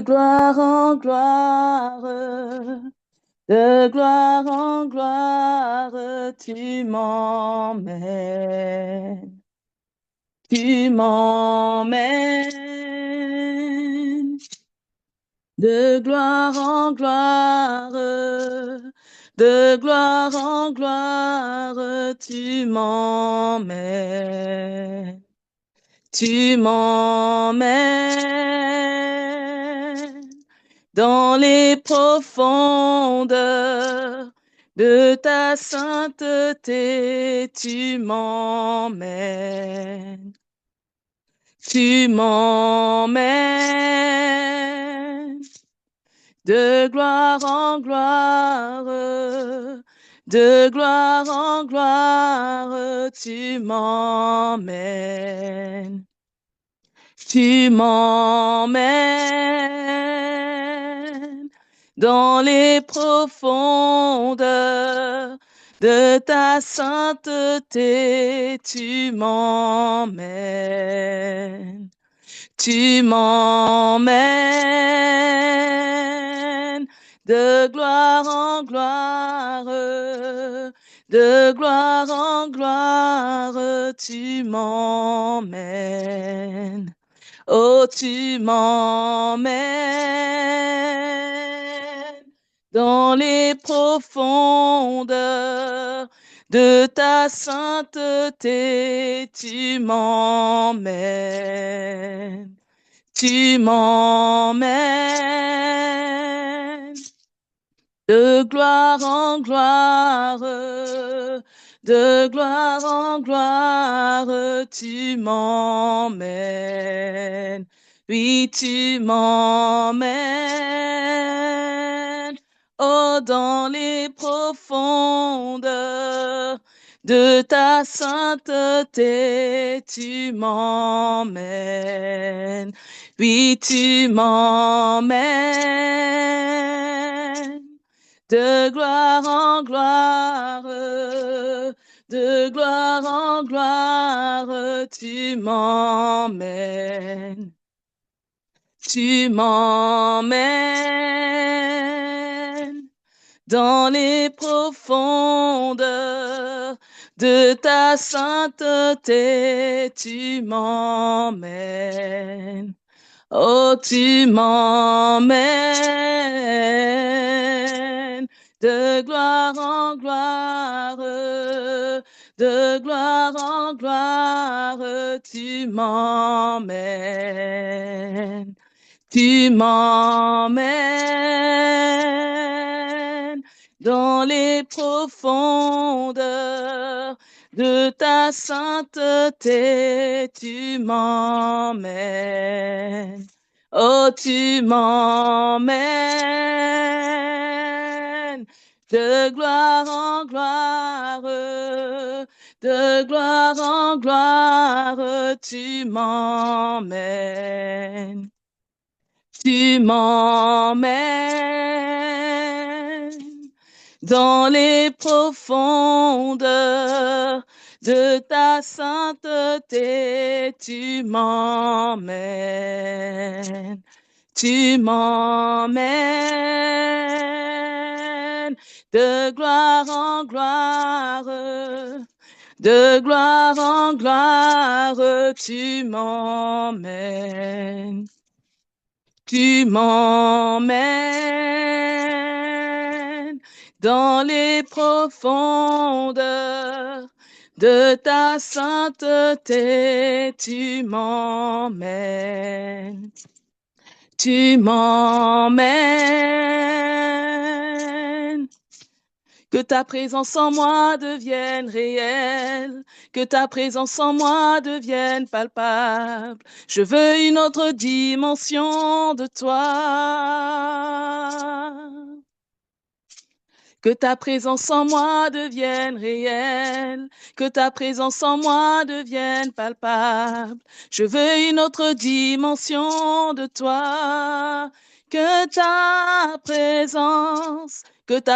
de gloire en gloire, de gloire en gloire, tu m'emmènes. Tu m'emmènes de gloire en gloire, de gloire en gloire, tu m'emmènes. Tu m'emmènes dans les profondeurs de ta sainteté, tu m'emmènes. Tu m'emmènes de gloire en gloire, de gloire en gloire, tu m'emmènes. Tu m'emmènes dans les profondeurs de ta sainteté, tu m'emmènes. Tu m'emmènes de gloire en gloire, de gloire en gloire, tu m'emmènes. Oh, tu m'emmènes dans les profondeurs de ta sainteté, tu m'emmènes. Tu m'emmènes de gloire en gloire, de gloire en gloire, tu m'emmènes. Oui, tu m'emmènes, oh, dans les profondeurs de ta sainteté, tu m'emmènes. Oui, tu m'emmènes de gloire en gloire, de gloire en gloire, tu m'emmènes. Tu m'emmènes dans les profondeurs de ta sainteté, tu m'emmènes. Oh, tu m'emmènes de gloire en gloire, de gloire en gloire, tu m'emmènes. Tu m'emmènes dans les profondeurs de ta sainteté, tu m'emmènes. Oh, tu m'emmènes de gloire en gloire, de gloire en gloire, tu m'emmènes. Tu m'emmènes dans les profondeurs de ta sainteté, tu m'emmènes. Tu m'emmènes de gloire en gloire, de gloire en gloire, tu m'emmènes. Tu m'emmènes dans les profondeurs de ta sainteté, tu m'emmènes. Tu m'emmènes. Que ta présence en moi devienne réelle, que ta présence en moi devienne palpable. Je veux une autre dimension de toi. Que ta présence en moi devienne réelle, que ta présence en moi devienne palpable. Je veux une autre dimension de toi. Que ta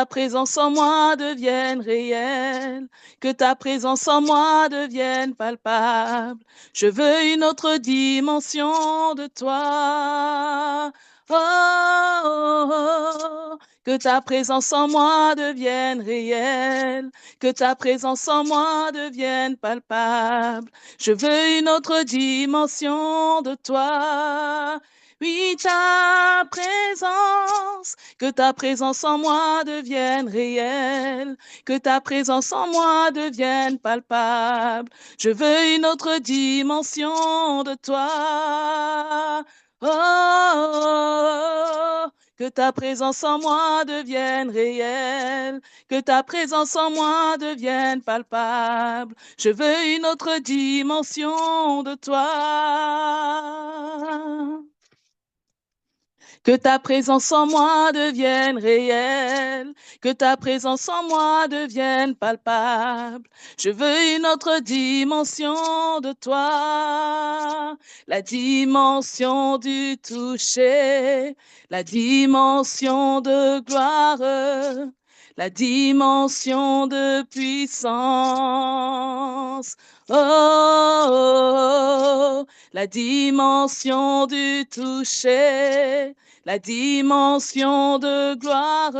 présence en moi devienne réelle, que ta présence en moi devienne palpable. Je veux une autre dimension de toi. Oh, que ta présence en moi devienne réelle, que ta présence en moi devienne palpable. Je veux une autre dimension de toi. Oui, ta présence, que ta présence en moi devienne réelle, que ta présence en moi devienne palpable. Je veux une autre dimension de toi. Oh, que ta présence en moi devienne réelle, que ta présence en moi devienne palpable. Je veux une autre dimension de toi. Que ta présence en moi devienne réelle, que ta présence en moi devienne palpable. Je veux une autre dimension de toi, la dimension du toucher, la dimension de gloire, la dimension de puissance. Oh, la dimension du toucher, la dimension de gloire,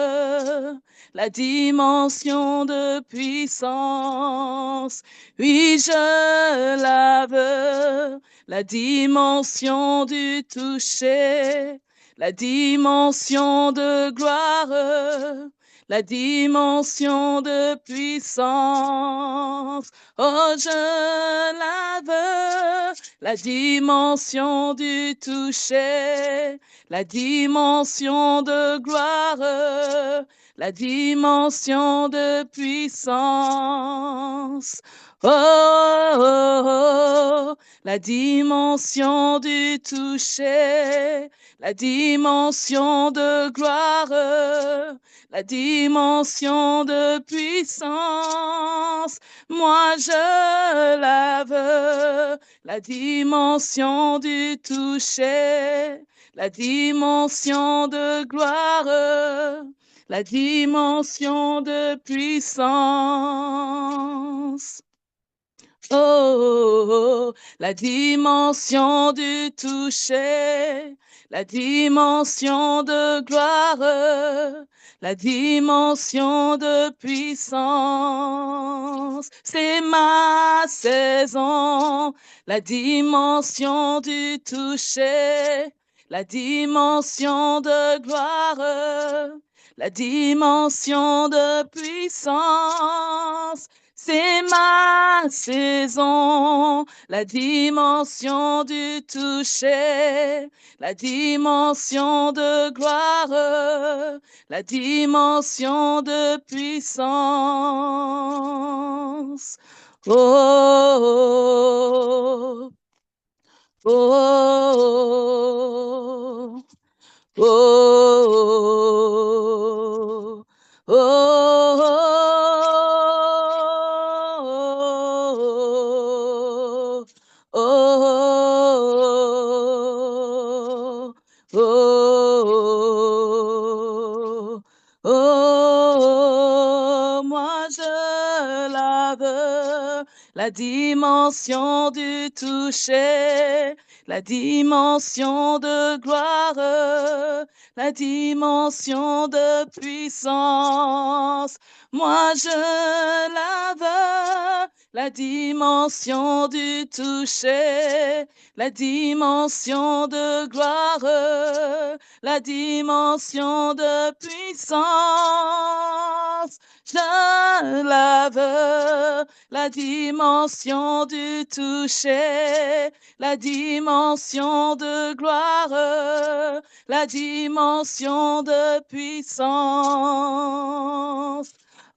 la dimension de puissance. Oui, je la veux, la dimension du toucher, la dimension de gloire, la dimension de puissance. Oh, je la veux, la dimension du toucher, la dimension de gloire, la dimension de puissance. Oh, oh, oh, la dimension du toucher, la dimension de gloire, la dimension de puissance. Moi, je la veux, la dimension du toucher, la dimension de gloire, la dimension de puissance. Oh, la dimension du toucher, la dimension de gloire, la dimension de puissance. C'est ma saison, la dimension du toucher, la dimension de gloire, la dimension de puissance. C'est ma saison, la dimension du toucher, la dimension de gloire, la dimension de puissance. Oh, oh, oh, oh, oh, oh, oh, oh, oh, moi je la veux, la dimension du toucher, la dimension de gloire, la dimension de puissance. Moi, je la veux, la dimension du toucher, la dimension de gloire, la dimension de puissance. Je la veux, la dimension du toucher, la dimension de gloire, la dimension de puissance.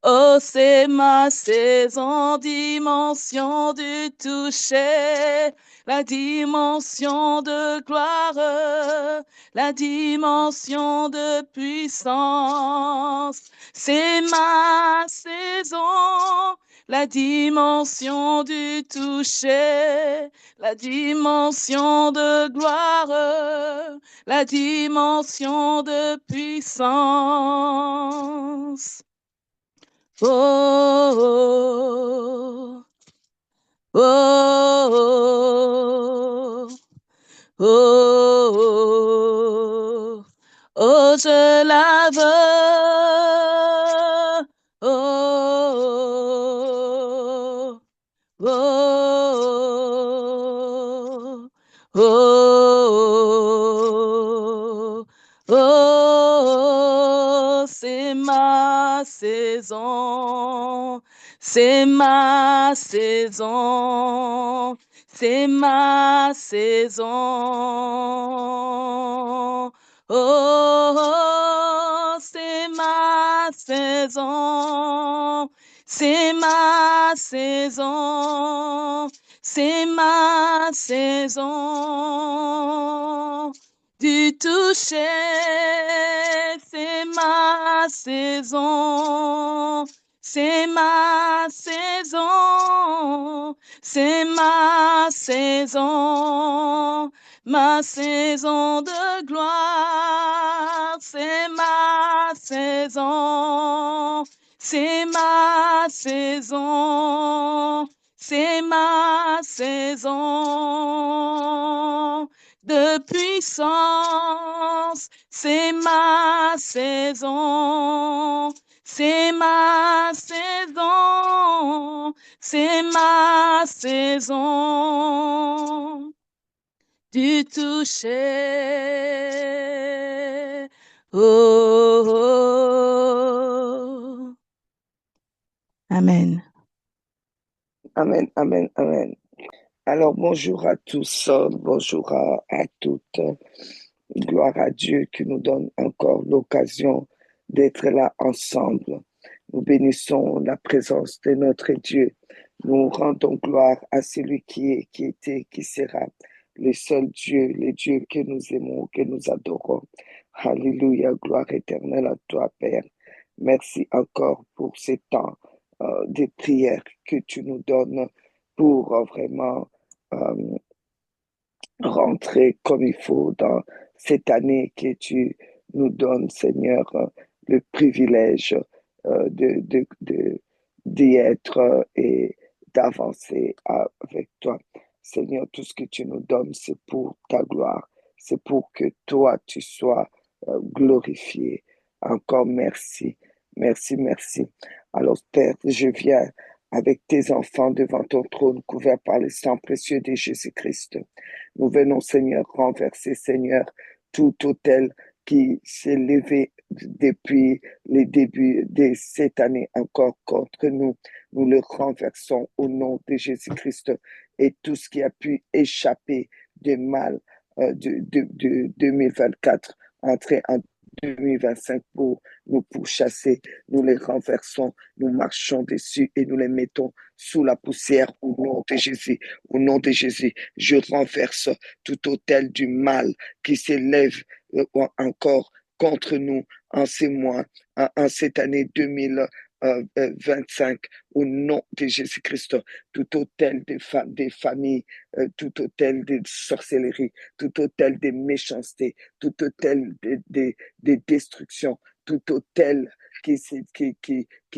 Oh, c'est ma saison, dimension du toucher, la dimension de gloire, la dimension de puissance. C'est ma saison, la dimension du toucher, la dimension de gloire, la dimension de puissance. Oh, oh, oh, oh, je la veux. Oh, oh, oh, oh, oh, c'est ma saison, c'est ma saison, c'est ma saison. Oh, oh, c'est ma saison, c'est ma saison, c'est ma saison. Du toucher, c'est ma saison, c'est ma saison, c'est ma saison. Ma saison de gloire, c'est ma saison, c'est ma saison, c'est ma saison de puissance, c'est ma saison, c'est ma saison, c'est ma saison du toucher. Oh, oh. Amen. Amen, amen, amen. Alors, bonjour à tous, bonjour à toutes. Gloire à Dieu qui nous donne encore l'occasion d'être là ensemble. Nous bénissons la présence de notre Dieu. Nous rendons gloire à celui qui est, qui était, qui sera, le seul Dieu, le Dieu que nous aimons, que nous adorons. Alléluia, gloire éternelle à toi, Père. Merci encore pour ces temps de prière que tu nous donnes pour vraiment rentrer comme il faut dans cette année que tu nous donnes, Seigneur, le privilège d'y être et d'avancer avec toi. Seigneur, tout ce que tu nous donnes, c'est pour ta gloire. C'est pour que toi, tu sois glorifié. Encore merci. Merci, merci. Alors, Père, je viens avec tes enfants devant ton trône couvert par le sang précieux de Jésus-Christ. Nous venons, Seigneur, renverser, Seigneur, tout autel qui s'est levé depuis les débuts de cette année encore contre nous. Nous le renversons au nom de Jésus-Christ et tout ce qui a pu échapper de mal de 2024, entrer en 2025 pour nous pourchasser, nous les renversons, nous marchons dessus et nous les mettons sous la poussière au nom de Jésus. Au nom de Jésus, je renverse tout autel du mal qui s'élève encore contre nous en ces mois, en cette année 2025, au nom de Jésus-Christ, tout autel des familles, tout autel de sorcellerie, tout autel de méchanceté, tout autel de destruction, tout autel qui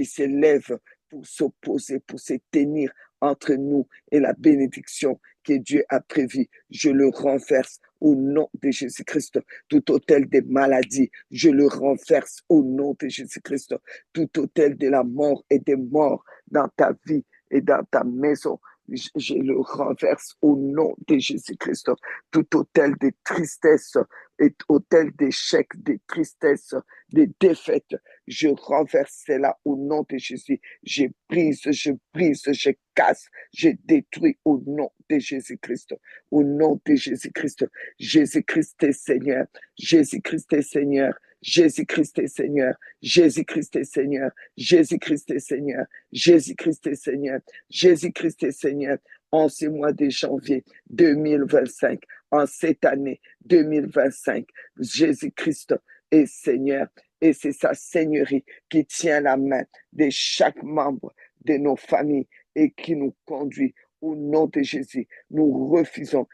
s'élève pour s'opposer, pour se tenir entre nous et la bénédiction que Dieu a prévue. Je le renverse au nom de Jésus-Christ. Tout autel des maladies, je le renverse au nom de Jésus-Christ. Tout autel de la mort et des morts dans ta vie et dans ta maison, je le renverse au nom de Jésus-Christ. Tout autel de tristesse et autel d'échec, de tristesse, de défaite, je renverse cela au nom de Jésus. Je brise, je casse, je détruis au nom de Jésus-Christ. Au nom de Jésus-Christ. Jésus-Christ est Seigneur. Jésus-Christ est Seigneur. Jésus-Christ est Seigneur. Jésus-Christ est Seigneur. Jésus-Christ est Seigneur. Jésus-Christ est Seigneur. Jésus-Christ est Seigneur. En ce mois de janvier 2025, en cette année 2025, Jésus-Christ est Seigneur. Et c'est sa seigneurie qui tient la main de chaque membre de nos familles et qui nous conduit au nom de Jésus. Nous refusons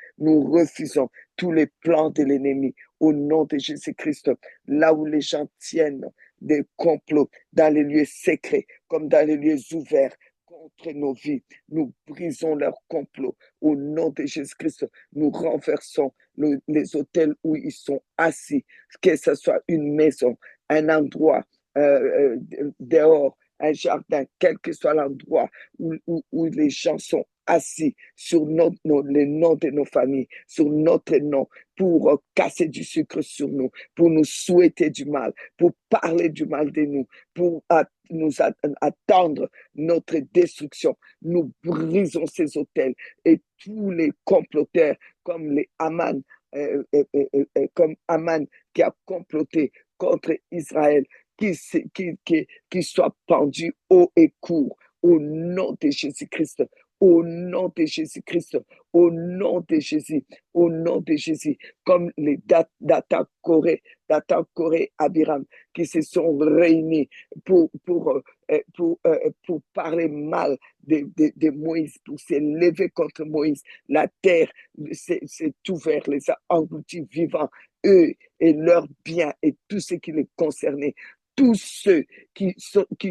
tous les plans de l'ennemi au nom de Jésus-Christ. Là où les gens tiennent des complots dans les lieux secrets comme dans les lieux ouverts contre nos vies. Nous brisons leur complot. Au nom de Jésus-Christ, nous renversons les hôtels où ils sont assis, que ce soit une maison, un endroit, dehors, un jardin, quel que soit l'endroit où les gens sont assis sur les noms de nos familles, sur notre nom, pour casser du sucre sur nous, pour nous souhaiter du mal, pour parler du mal de nous, pour nous attendre notre destruction. Nous brisons ces hôtels et tous les comploteurs comme les Haman, comme Haman qui a comploté contre Israël, qui soit pendu haut et court au nom de Jésus-Christ. Au nom de Jésus-Christ, au nom de Jésus, au nom de Jésus, comme les Dathan, Corée, Abiram, qui se sont réunis pour parler mal de Moïse, pour s'élever contre Moïse. La terre s'est ouverte, les a engloutis vivants, eux et leurs biens et tout ce qui les concernait. Tous ceux qui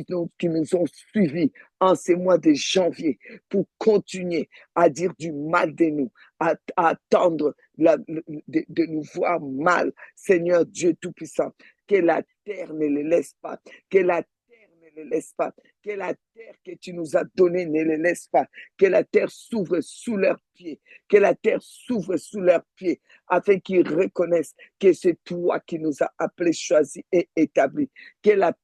nous ont suivis en ces mois de janvier pour continuer à dire du mal de nous, à attendre de nous voir mal, Seigneur Dieu Tout-Puissant, que la terre ne les laisse pas, que la terre ne les laisse pas, que la terre que tu nous as donnée ne les laisse pas, que la terre s'ouvre sous leurs pieds, que la terre s'ouvre sous leurs pieds, afin qu'ils reconnaissent que c'est toi qui nous as appelés, choisis et établis, que la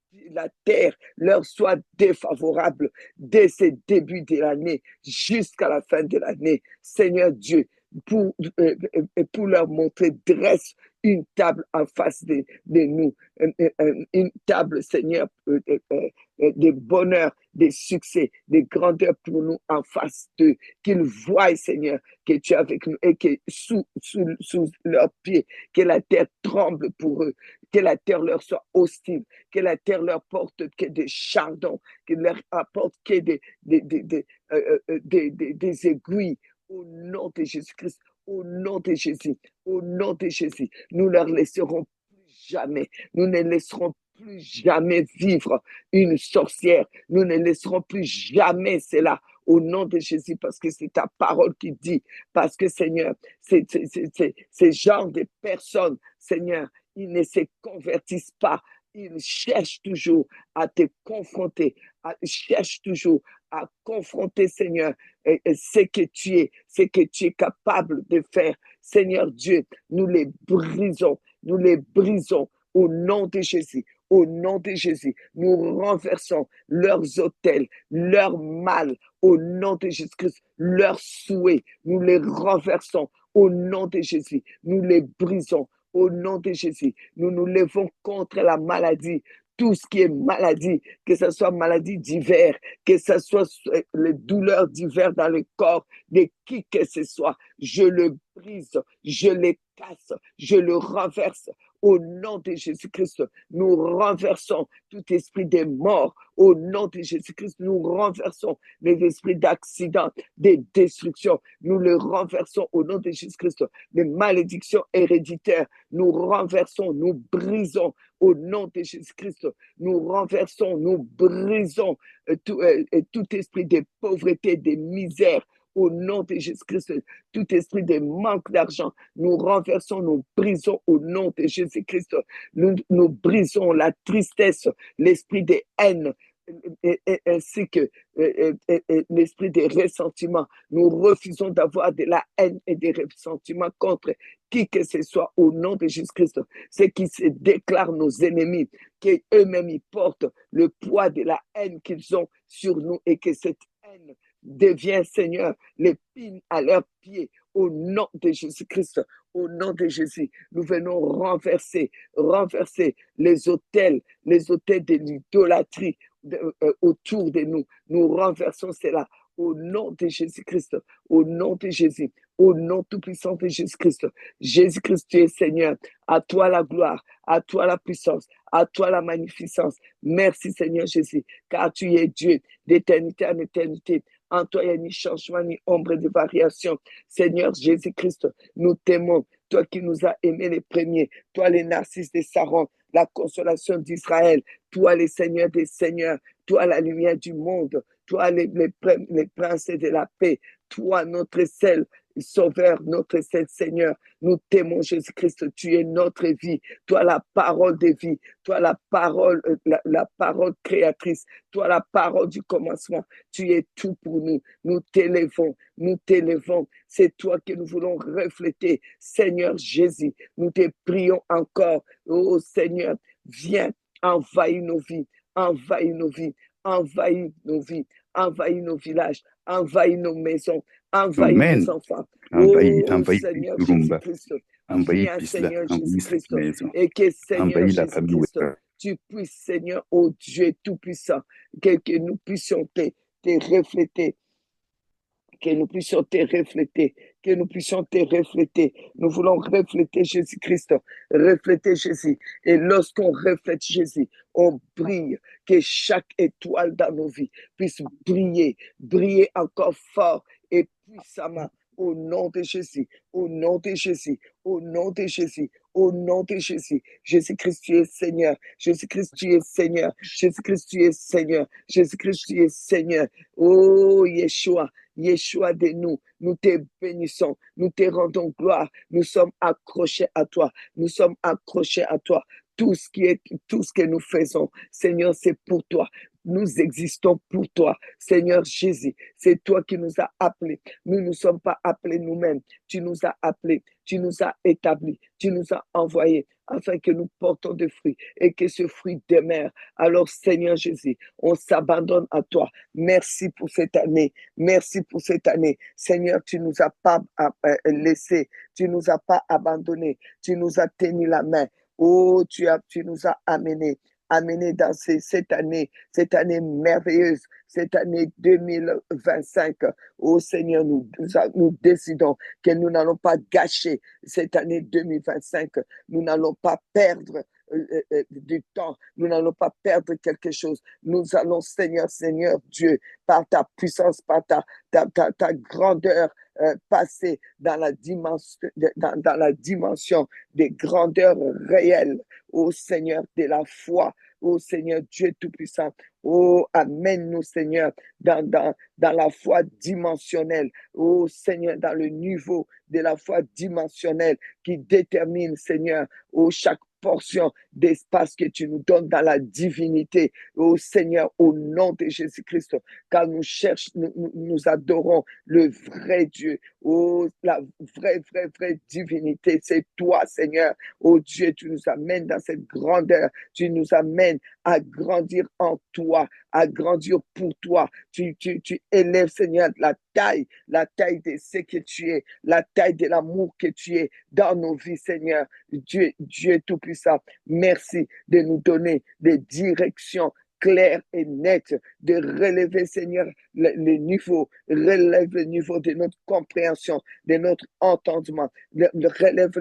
terre leur soit défavorable dès ce début de l'année jusqu'à la fin de l'année. Seigneur Dieu, pour leur montrer, dresse une table en face de nous, une table, Seigneur, de bonheur, de succès, de grandeur pour nous en face d'eux, qu'ils voient, Seigneur, que tu es avec nous et que sous leurs pieds, que la terre tremble pour eux, que la terre leur soit hostile, que la terre leur porte que des chardons, que leur apporte que des aiguilles. Au nom de Jésus-Christ, au nom de Jésus, au nom de Jésus, nous leur laisserons plus jamais, nous ne laisserons plus jamais vivre une sorcière, nous ne laisserons plus jamais cela au nom de Jésus, parce que c'est ta parole qui dit, parce que Seigneur, ces genres de personnes, Seigneur, ils ne se convertissent pas, ils cherchent toujours à te confronter, cherchent toujours à confronter, Seigneur, ce que tu es capable de faire. Seigneur Dieu, nous les brisons au nom de Jésus. Au nom de Jésus, nous renversons leurs autels, leur mal, au nom de Jésus-Christ, leurs souhaits, nous les renversons au nom de Jésus, nous les brisons au nom de Jésus. Nous nous levons contre la maladie, tout ce qui est maladie, que ce soit maladie divers, que ce soit les douleurs diverses dans le corps de qui que ce soit, je le brise, je les casse, je le renverse. Au nom de Jésus-Christ, nous renversons tout esprit de mort. Au nom de Jésus-Christ, nous renversons les esprits d'accident, de destruction. Nous le renversons au nom de Jésus-Christ. Les malédictions héréditaires, nous renversons, nous brisons au nom de Jésus-Christ. Nous renversons, nous brisons tout esprit de pauvreté, de misère. Au nom de Jésus-Christ, tout esprit de manque d'argent, nous renversons, nous brisons au nom de Jésus-Christ. Nous brisons la tristesse, l'esprit de haine, ainsi que l'esprit de ressentiment. Nous refusons d'avoir de la haine et des ressentiments contre qui que ce soit au nom de Jésus-Christ. Ceux qui se déclarent nos ennemis, qu'eux-mêmes ils portent le poids de la haine qu'ils ont sur nous et que cette haine devient, Seigneur, l'épine à leurs pieds. Au nom de Jésus-Christ, au nom de Jésus, nous venons renverser les autels de l'idolâtrie autour de nous. Nous renversons cela au nom de Jésus-Christ, au nom de Jésus, au nom tout-puissant de Jésus-Christ. Jésus-Christ, tu es Seigneur. À toi la gloire, à toi la puissance, à toi la magnificence. Merci Seigneur Jésus, car tu es Dieu d'éternité en éternité. En toi, il n'y a ni changement, ni ombre de variation. Seigneur Jésus-Christ, nous t'aimons. Toi qui nous as aimés les premiers, toi les narcisses de Saron, la consolation d'Israël, toi les seigneurs des seigneurs, toi la lumière du monde, toi les princes de la paix, toi notre seul Sauveur, notre seul Seigneur, nous t'aimons Jésus-Christ, tu es notre vie, toi la parole de vie, toi la parole, la parole créatrice, toi la parole du commencement, tu es tout pour nous, nous t'élevons, c'est toi que nous voulons refléter, Seigneur Jésus, nous te prions encore, oh Seigneur, viens, envahis nos vies, envahis nos vies, envahis nos vies, envahis nos villages, envahis nos maisons, envahis nos Amen. enfants. Envahis, Oh envahis Seigneur Lumba, Jésus-Christ, envahis viens Pisla, Seigneur envahis cette Jésus-Christ maison, et que Seigneur envahis la famille Jésus-Christ, Weber. tu puisses Seigneur, oh Dieu Tout-Puissant, que nous puissions te refléter, que nous puissions te refléter, que nous puissions te refléter. Nous voulons refléter Jésus-Christ, refléter Jésus. Et lorsqu'on reflète Jésus, on brille, que chaque étoile dans nos vies puisse briller, briller encore fort et puissamment. Au nom de Jésus, au nom de Jésus, au nom de Jésus, au nom de Jésus. Jésus-Christ, tu es Seigneur. Jésus-Christ, tu es Seigneur. Jésus-Christ, tu es Seigneur. Jésus-Christ, tu es Seigneur. Oh, Yeshua. Yeshua de nous te bénissons, nous te rendons gloire, nous sommes accrochés à toi, nous sommes accrochés à toi. Tout ce que nous faisons, Seigneur, c'est pour toi. Nous existons pour toi, Seigneur Jésus. C'est toi qui nous as appelés. Nous ne sommes pas appelés nous-mêmes. Tu nous as appelés, tu nous as établis, tu nous as envoyés afin que nous portons des fruits et que ce fruit demeure. Alors, Seigneur Jésus, on s'abandonne à toi. Merci pour cette année. Merci pour cette année. Seigneur, tu ne nous as pas laissés. Tu ne nous as pas abandonnés. Tu nous as tenu la main. Oh, tu nous as amenés dans cette année merveilleuse, cette année 2025. Oh Seigneur, nous décidons que nous n'allons pas gâcher cette année 2025. Nous n'allons pas perdre du temps. Nous n'allons pas perdre quelque chose. Nous allons, Seigneur Dieu, par ta puissance, par ta grandeur, passer dans la dimension des grandeurs réelles, ô Seigneur, de la foi, ô Seigneur Dieu Tout-Puissant. Oh, amène-nous, Seigneur, dans la foi dimensionnelle. Oh, Seigneur, dans le niveau de la foi dimensionnelle qui détermine, Seigneur, chaque portion d'espace que tu nous donnes dans la divinité. Oh, Seigneur, au nom de Jésus-Christ, car nous adorons le vrai Dieu. Oh, la vraie divinité, c'est toi, Seigneur. Oh Dieu, tu nous amènes dans cette grandeur. Tu nous amènes à grandir en toi, à grandir pour toi. Tu élèves, Seigneur, la taille de ce que tu es, la taille de l'amour que tu es dans nos vies, Seigneur. Dieu Tout-Puissant, merci de nous donner des directions claires et nettes, de relever, Seigneur, le niveau, relève le niveau de notre compréhension, de notre entendement, relève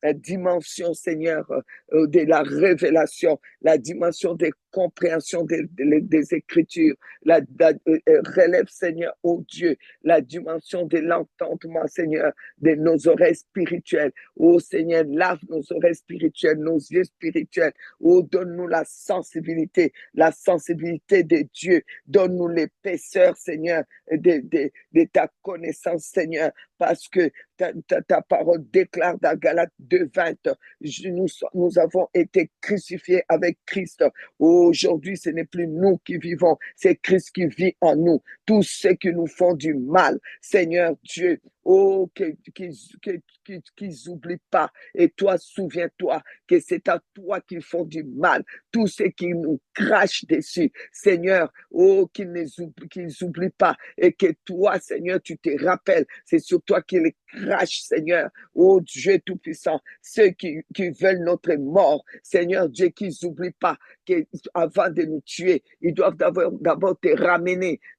la dimension, Seigneur, de la révélation, la dimension des compréhensions des Écritures, relève, Seigneur, oh Dieu, la dimension de l'entendement, Seigneur, de nos oreilles spirituelles. Oh Seigneur, lave nos oreilles spirituelles, nos yeux spirituels. Oh, donne-nous la sensibilité de Dieu. Donne-nous l'épaisseur, Seigneur, de ta connaissance, Seigneur, parce que ta parole déclare dans Galates 2:20, nous avons été crucifiés avec Christ. Aujourd'hui, ce n'est plus nous qui vivons, c'est Christ qui vit en nous. Tous ceux qui nous font du mal, Seigneur Dieu, oh, qu'ils n'oublient pas. Et toi, souviens-toi que c'est à toi qu'ils font du mal. Tous ceux qui nous crachent dessus, Seigneur, oh, qu'ils n'oublient pas. Et que toi, Seigneur, tu te rappelles, c'est sur toi qu'ils les crachent, Seigneur. Oh, Dieu Tout-Puissant, ceux qui veulent notre mort, Seigneur Dieu, qu'ils n'oublient pas qu'avant de nous tuer, ils doivent d'abord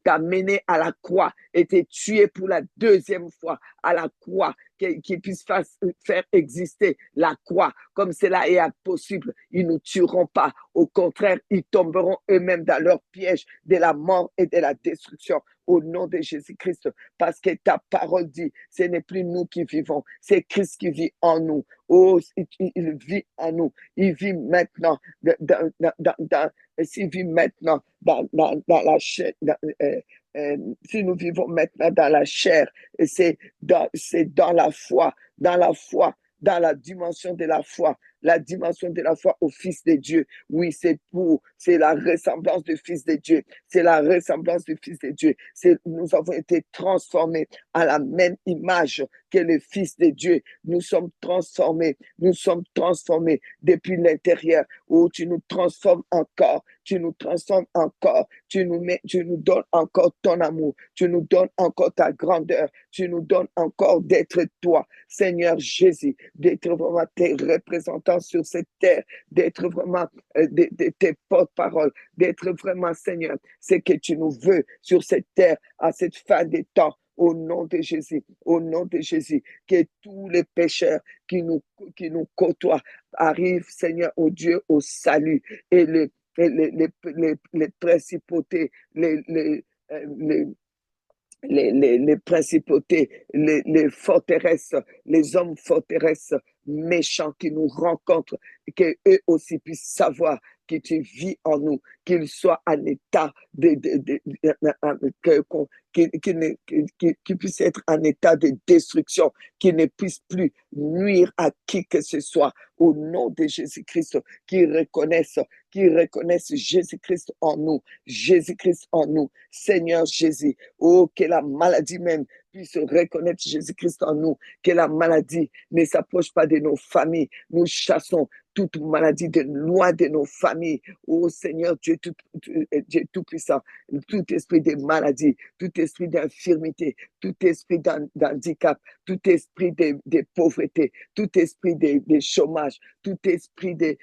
t'amener à la croix et te tuer pour la deuxième fois à la croix, qu'ils puissent faire exister la croix comme cela est impossible. Ils ne nous tueront pas. Au contraire, ils tomberont eux-mêmes dans leur piège de la mort et de la destruction. Au nom de Jésus-Christ, parce que ta parole dit, ce n'est plus nous qui vivons, c'est Christ qui vit en nous. Oh, il vit en nous. Il vit maintenant s'il vit maintenant dans la chair, si nous vivons maintenant dans la chair, et c'est dans la foi, dans la dimension de la dimension de la foi au Fils de Dieu. Oui, c'est la ressemblance du Fils de Dieu. C'est la ressemblance du Fils de Dieu. Nous avons été transformés à la même image que le Fils de Dieu. Nous sommes transformés depuis l'intérieur. Oh, tu nous transformes encore, tu nous transformes encore, tu nous donnes encore ton amour, tu nous donnes encore ta grandeur, tu nous donnes encore d'être toi, Seigneur Jésus, d'être vraiment tes représentants sur cette terre, d'être vraiment tes porte-paroles, d'être vraiment, Seigneur, ce que tu nous veux sur cette terre à cette fin des temps. Au nom de Jésus, au nom de Jésus, que tous les pécheurs qui nous côtoient arrivent, Seigneur, au Dieu, au salut. Et les principautés, les principautés, les forteresses, les hommes forteresses méchants qui nous rencontrent, qu'eux aussi puissent savoir que tu vis en nous, qu'ils soient en état qu'ils puissent être en état de destruction, qu'ils ne puissent plus nuire à qui que ce soit, au nom de Jésus-Christ, qu'ils reconnaissent Jésus-Christ en nous, Jésus-Christ en nous, Seigneur Jésus. Oh, que la maladie même puisse reconnaître Jésus-Christ en nous, que la maladie ne s'approche pas de nos familles. Nous chassons toute maladie de loin de nos familles. Oh Seigneur Dieu Tout-Puissant, tout esprit de maladie, tout esprit d'infirmité, tout esprit d'handicap, tout esprit de pauvreté, tout esprit de chômage, tout esprit de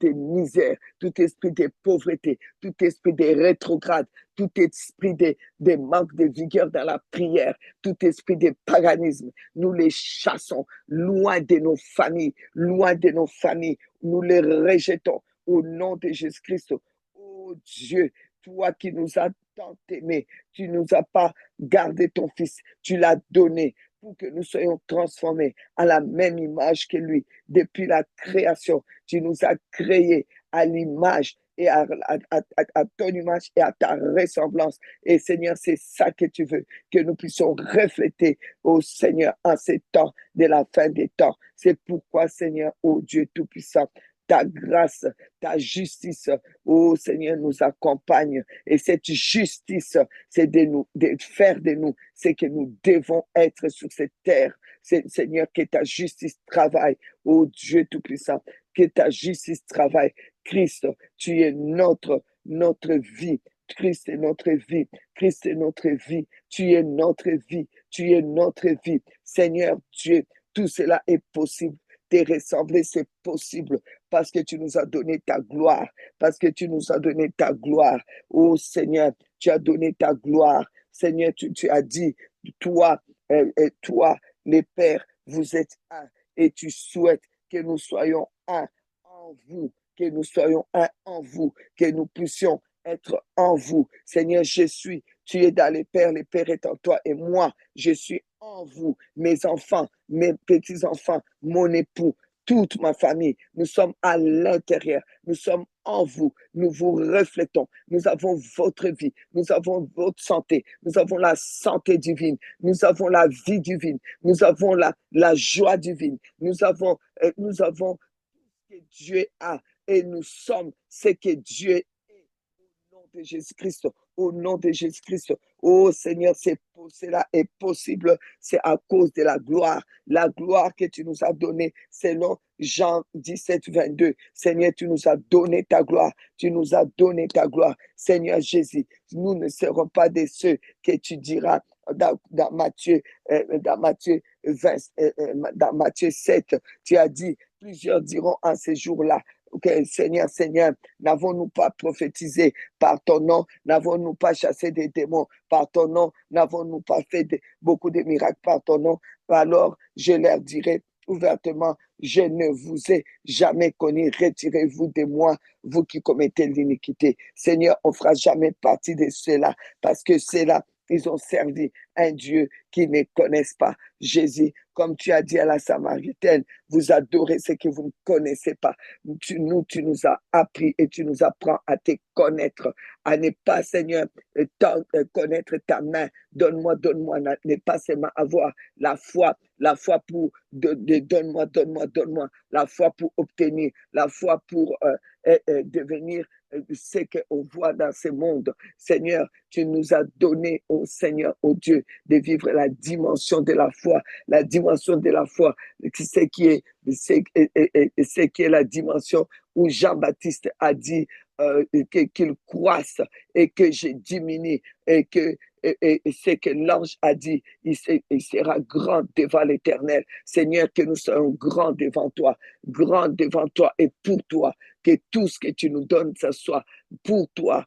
misère, tout esprit de pauvreté, tout esprit de rétrograde, tout esprit de manque de vigueur dans la prière, tout esprit de paganisme, nous les chassons loin de nos familles, loin de nos familles, nous les rejetons au nom de Jésus-Christ. Oh Dieu, toi qui nous as tant aimés, tu ne nous as pas gardé ton Fils, tu l'as donné pour que nous soyons transformés à la même image que lui. Depuis la création, tu nous as créés à l'image et à ton image et à ta ressemblance. Et Seigneur, c'est ça que tu veux, que nous puissions refléter au Seigneur en ces temps de la fin des temps. C'est pourquoi, Seigneur, ô Dieu Tout-Puissant, ta grâce, ta justice, ô Seigneur, nous accompagne. Et cette justice, c'est de faire de nous ce que nous devons être sur cette terre. Seigneur, que ta justice travaille, ô Dieu Tout-Puissant, que ta justice travaille. Christ, tu es notre vie. Christ est notre vie. Christ est notre vie. Tu es notre vie. Tu es notre vie. Seigneur Dieu, tout cela est possible. Te ressembler, c'est possible parce que tu nous as donné ta gloire. Parce que tu nous as donné ta gloire. Oh Seigneur, tu as donné ta gloire. Seigneur, tu as dit, toi, les pères, vous êtes un. Et tu souhaites que nous soyons un en vous, que nous soyons un en vous, que nous puissions être en vous. Seigneur, tu es dans les pères est en toi et moi, je suis en vous, mes enfants, mes petits-enfants, mon époux, toute ma famille, nous sommes à l'intérieur, nous sommes en vous, nous vous reflétons, nous avons votre vie, nous avons votre santé, nous avons la santé divine, nous avons la vie divine, nous avons la joie divine, nous avons ce que Dieu a et nous sommes ce que Dieu est au nom de Jésus-Christ, au nom de Jésus-Christ. Oh Seigneur, cela est possible, c'est à cause de la gloire que tu nous as donnée, selon Jean 17, 22. Seigneur, tu nous as donné ta gloire, tu nous as donné ta gloire. Seigneur Jésus, nous ne serons pas de ceux que tu diras dans Matthieu 20, dans Matthieu 7, tu as dit, plusieurs diront en ces jours-là, okay, Seigneur, n'avons-nous pas prophétisé par ton nom? N'avons-nous pas chassé des démons par ton nom? N'avons-nous pas fait beaucoup de miracles par ton nom? Alors, je leur dirai ouvertement, je ne vous ai jamais connu. Retirez-vous de moi, vous qui commettez l'iniquité. Seigneur, on ne fera jamais partie de cela parce que c'est là ils ont servi un Dieu qu'ils ne connaissent pas. Jésus, comme tu as dit à la Samaritaine, vous adorez ce que vous ne connaissez pas. Tu nous as appris et tu nous apprends à te connaître, à ne pas, Seigneur, connaître ta main. Donne-moi, ne pas seulement avoir la foi pour donne-moi, la foi pour obtenir, la foi pour devenir ce qu'on voit dans ce monde. Seigneur, tu nous as donné, oh Seigneur, oh Dieu, de vivre la dimension de la foi, ce qui est la dimension où Jean-Baptiste a dit qu'il croisse et que je diminue et que ce que l'ange a dit, il sera grand devant l'Éternel. Seigneur, que nous soyons grands devant toi et pour toi, que tout ce que tu nous donnes, ce soit pour toi,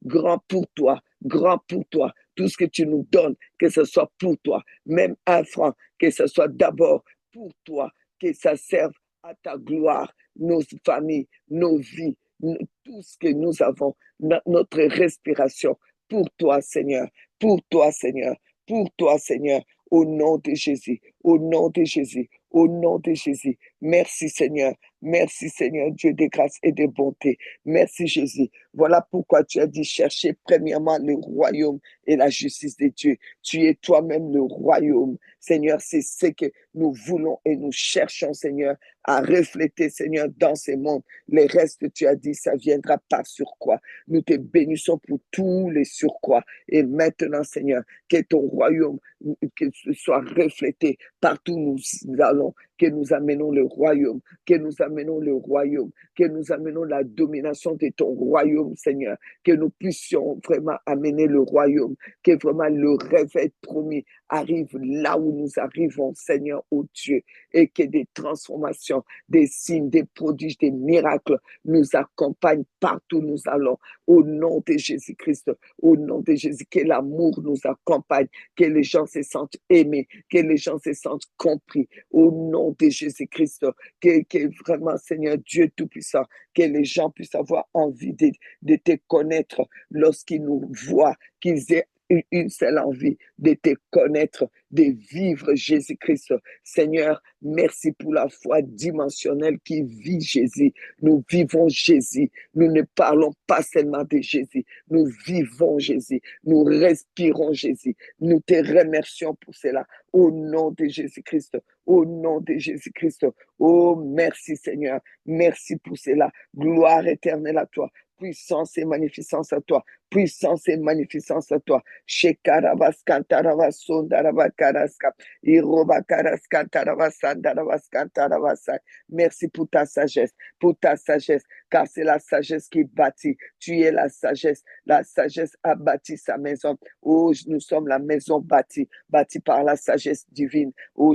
grand pour toi, grand pour toi. Tout ce que tu nous donnes, que ce soit pour toi, même un franc, que ce soit d'abord pour toi, que ça serve à ta gloire, nos familles, nos vies, tout ce que nous avons, notre respiration, pour toi, Seigneur, pour toi, Seigneur, pour toi, Seigneur, au nom de Jésus, au nom de Jésus, au nom de Jésus. Merci, Seigneur. Merci, Seigneur, Dieu de grâce et de bonté. Merci, Jésus. Voilà pourquoi tu as dit chercher premièrement le royaume et la justice de Dieu. Tu es toi-même le royaume. Seigneur, c'est ce que nous voulons et nous cherchons, Seigneur, à refléter, Seigneur, dans ce monde. Les restes, tu as dit, ça viendra par surcroît. Nous te bénissons pour tous les surcroîts. Et maintenant, Seigneur, que ton royaume que ce soit reflété partout où nous allons, que nous amenons le royaume, que nous amenons la domination de ton royaume, Seigneur, que nous puissions vraiment amener le royaume, que vraiment le réveil promis arrive là où nous arrivons, Seigneur, ô Dieu, et que des transformations, des signes, des prodiges, des miracles nous accompagnent partout où nous allons, au nom de Jésus-Christ, au nom de Jésus, que l'amour nous accompagne, que les gens se sentent aimés, que les gens se sentent compris, au nom de Jésus-Christ, que vraiment, Seigneur Dieu Tout-Puissant, que les gens puissent avoir envie de te connaître lorsqu'ils nous voient, qu'ils aient une seule envie de te connaître, de vivre Jésus-Christ. Seigneur, merci pour la foi dimensionnelle qui vit Jésus. Nous vivons Jésus. Nous ne parlons pas seulement de Jésus. Nous vivons Jésus. Nous respirons Jésus. Nous te remercions pour cela. Au nom de Jésus-Christ. Au nom de Jésus-Christ. Oh, merci Seigneur. Merci pour cela. Gloire éternelle à toi. Puissance et magnificence à toi. Puissance et magnificence à toi. Merci pour ta sagesse, car c'est la sagesse qui bâtit. Tu es la sagesse a bâti sa maison. Oh, nous sommes la maison bâtie par la sagesse divine. Oh,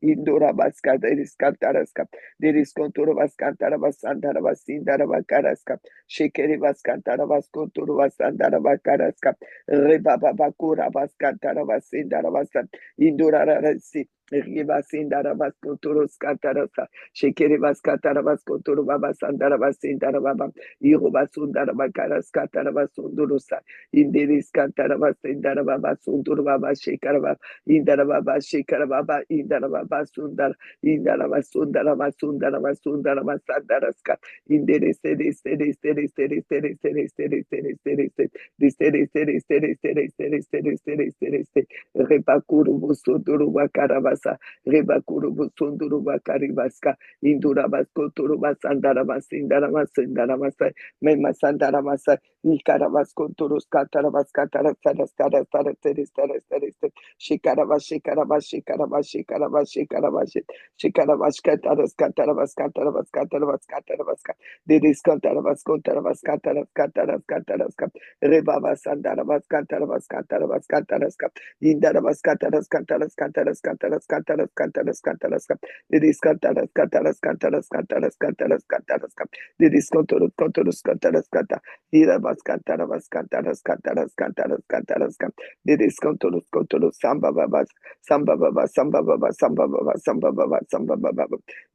Indora baskata iriskantaraska diriskontoro baskantara basandara basindara bakaraska shekeri baskantara baskontoro basandara bakaraska rebaba bakura baskantara basindara basan indora rasi Riba sindara baskontoro skantarasa shekeri baskantara baskontoro baba sandara basindara baba iroba sundara bakaraskatara basundorosa indiriskantara basindara baba sundoro baba shekara baba indara baba shekara baba indara baba sundara indara basundara basundara basundara basandaraska indere sere sere sere sere sere sere sere sere sere sere sere sere sere sere sere sere sere sere repakuru busunduru bakarabasa repakuru busunduru bakaribaska indura baskoturu basandara basindara basindara masa mema sandara masa ikarabaskoturu skatara baskatara skara skara skara sere sere sere sere Shikarabash, shikarabash, shikarabash, shikarabash, shikarabash, shikarabash, kataras, katarabas, katarabas, katarabas, katarabas, didis, katarabas, katarabas, kataras, kataras, kataras, rebabas, andarabas, katarabas, katarabas, kataras, indarabas, kataras, kataras, kataras, kataras, kataras, kataras, kataras, didis, kataras, kataras, kataras, kataras, kataras, kataras, didis, kataras, kataras, kataras, kataras, irabas, katarabas, kataras, kataras, kataras, kataras, didis, kataras, kataras, Samba Baba, Samba Baba, Samba Baba, Samba Baba, Samba Baba, Samba Baba,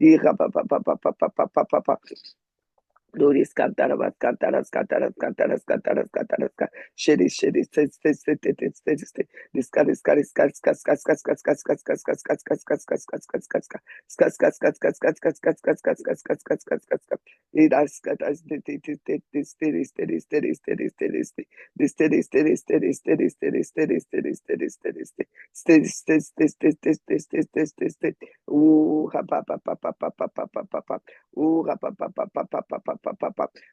Ira Baba, Papa, Papa, Papa, Papa, Loris cantarabas, cantaras, cantaras, cantaras, cantaras, cantaras, shedi, shedi,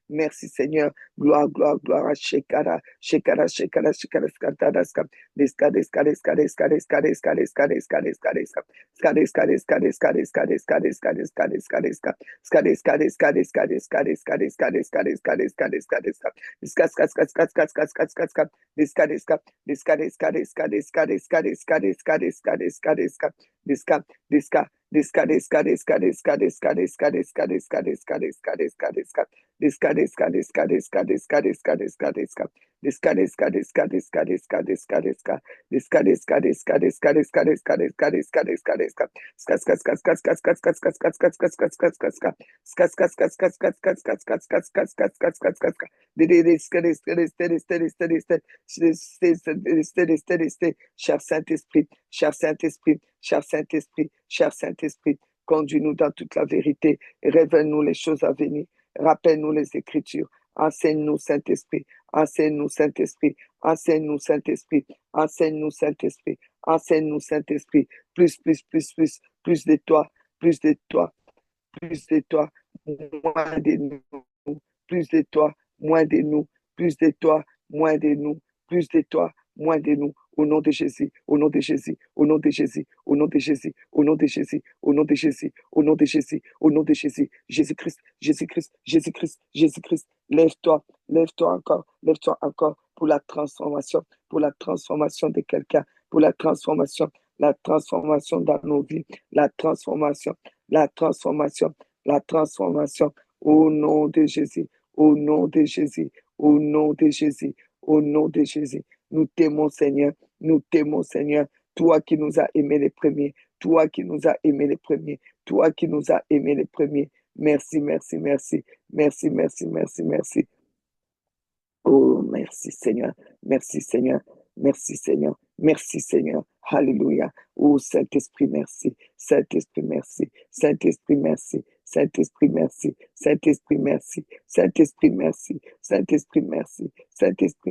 merci Seigneur. Gloire, gloire, gloire. Shekara, shekara, shekara, shekara, skatara, skap. Deska, deska, deska, deska, deska, deska, deska, deska, deska, deska. Ska, deska, deska, deska, deska, deska, deska, deska, deska, deska. Ska, deska, deska, deska, deska, deska, deska, deska, deska, deska, deska, deska. Deska, ska, ska, ska, ska, ska, ska, ska, ska. Deska, deska, deska, deska, deska, deska, deska, deska, deska, deska, deska, deska. Deska, deska. Disca, disca, disca, disca, disca, disca, disca, disca, disca, disca, disca, disca. Disca, disca, disca, disca, disca, disca, disca, disca. Disca, disca, disca, disca, disca, disca, disca. Disca, disca, disca, disca, disca, disca, disca, disca, disca, disca. Ska, ska, ska, ska, ska, ska, ska, ska, ska, ska, ska, ska, ska, ska, ska. Ska, ska, ska, ska, ska, ska, ska, ska, ska, ska, ska, ska, ska, ska, ska. Disca, disca, disca, disca, disca, disca, disca. Cher Saint-Esprit, cher Saint-Esprit, cher Saint-Esprit, cher Saint-Esprit, conduis-nous dans toute la vérité, révèle-nous les choses à venir, rappelle-nous les Écritures, enseigne-nous Saint-Esprit, enseigne-nous Saint-Esprit, enseigne-nous Saint-Esprit, enseigne-nous Saint-Esprit, enseigne-nous Saint-Esprit, plus, plus, plus, plus, plus de toi, plus de toi, plus de toi, moins de nous, plus de toi, moins de nous, plus de toi, moins de nous, plus de toi, moins de nous. Au nom de Jésus, au nom de Jésus, au nom de Jésus, au nom de Jésus, au nom de Jésus, au nom de Jésus, au nom de Jésus, au nom de Jésus, Jésus-Christ, Jésus-Christ, Jésus-Christ, Jésus-Christ, lève-toi, lève-toi encore pour la transformation de quelqu'un, pour la transformation dans nos vies, la transformation, la transformation, la transformation au nom de Jésus, au nom de Jésus, au nom de Jésus, au nom de Jésus. Nous t'aimons, Seigneur. Nous t'aimons, Seigneur. Toi qui nous as aimés les premiers. Toi qui nous as aimés les premiers. Toi qui nous as aimés les premiers. Merci, merci, merci. Merci, merci, merci, merci. Oh, merci Seigneur, merci Seigneur, merci Seigneur, merci Seigneur. Alléluia. Oh, Saint-Esprit, merci. Saint-Esprit, merci. Saint-Esprit, merci. Saint-Esprit, merci. Saint-Esprit, merci. Saint-Esprit, merci. Saint-Esprit, merci. Saint-Esprit, merci.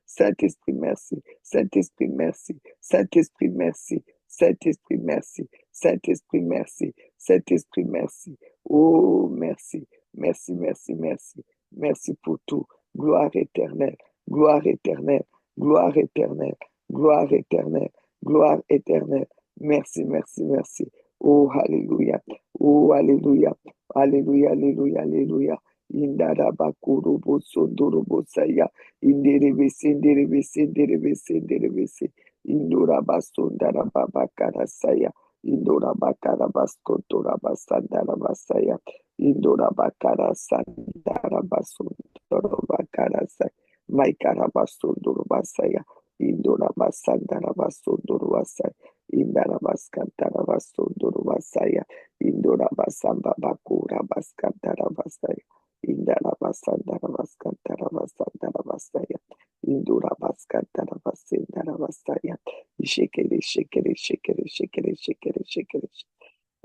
Saint-Esprit, merci. Saint-Esprit, merci. Saint-Esprit, merci. Saint-Esprit, merci. Saint-Esprit, merci. Saint-Esprit, merci. Oh, merci. Merci, merci, merci. Merci pour tout. Gloire éternelle, gloire éternelle, gloire éternelle, gloire éternelle, gloire éternelle. Merci, merci, merci. Oh, alléluia. Oh, alléluia. Alléluia, alléluia, alléluia. Indarabakurubo sondorobo saya. Inderebese, inderebese, inderebese, inderebese. Indorabasondarababakara saya. Indorabakarabaskotorabasandaramasaya. Indorabakara sandarabasondorobakara saya. Maikarabasondorobasaya. Indorabasandarabasondorobasaya. Indarabaskantarabasondorobasaya. Indorabasambabakurabaskantaramasaya. Indarabasandarabaskantarabasandaramasaya. Indorabaskantarabasendaramasaya. Shekere, shekere, shekere, shekere, shekere, shekere.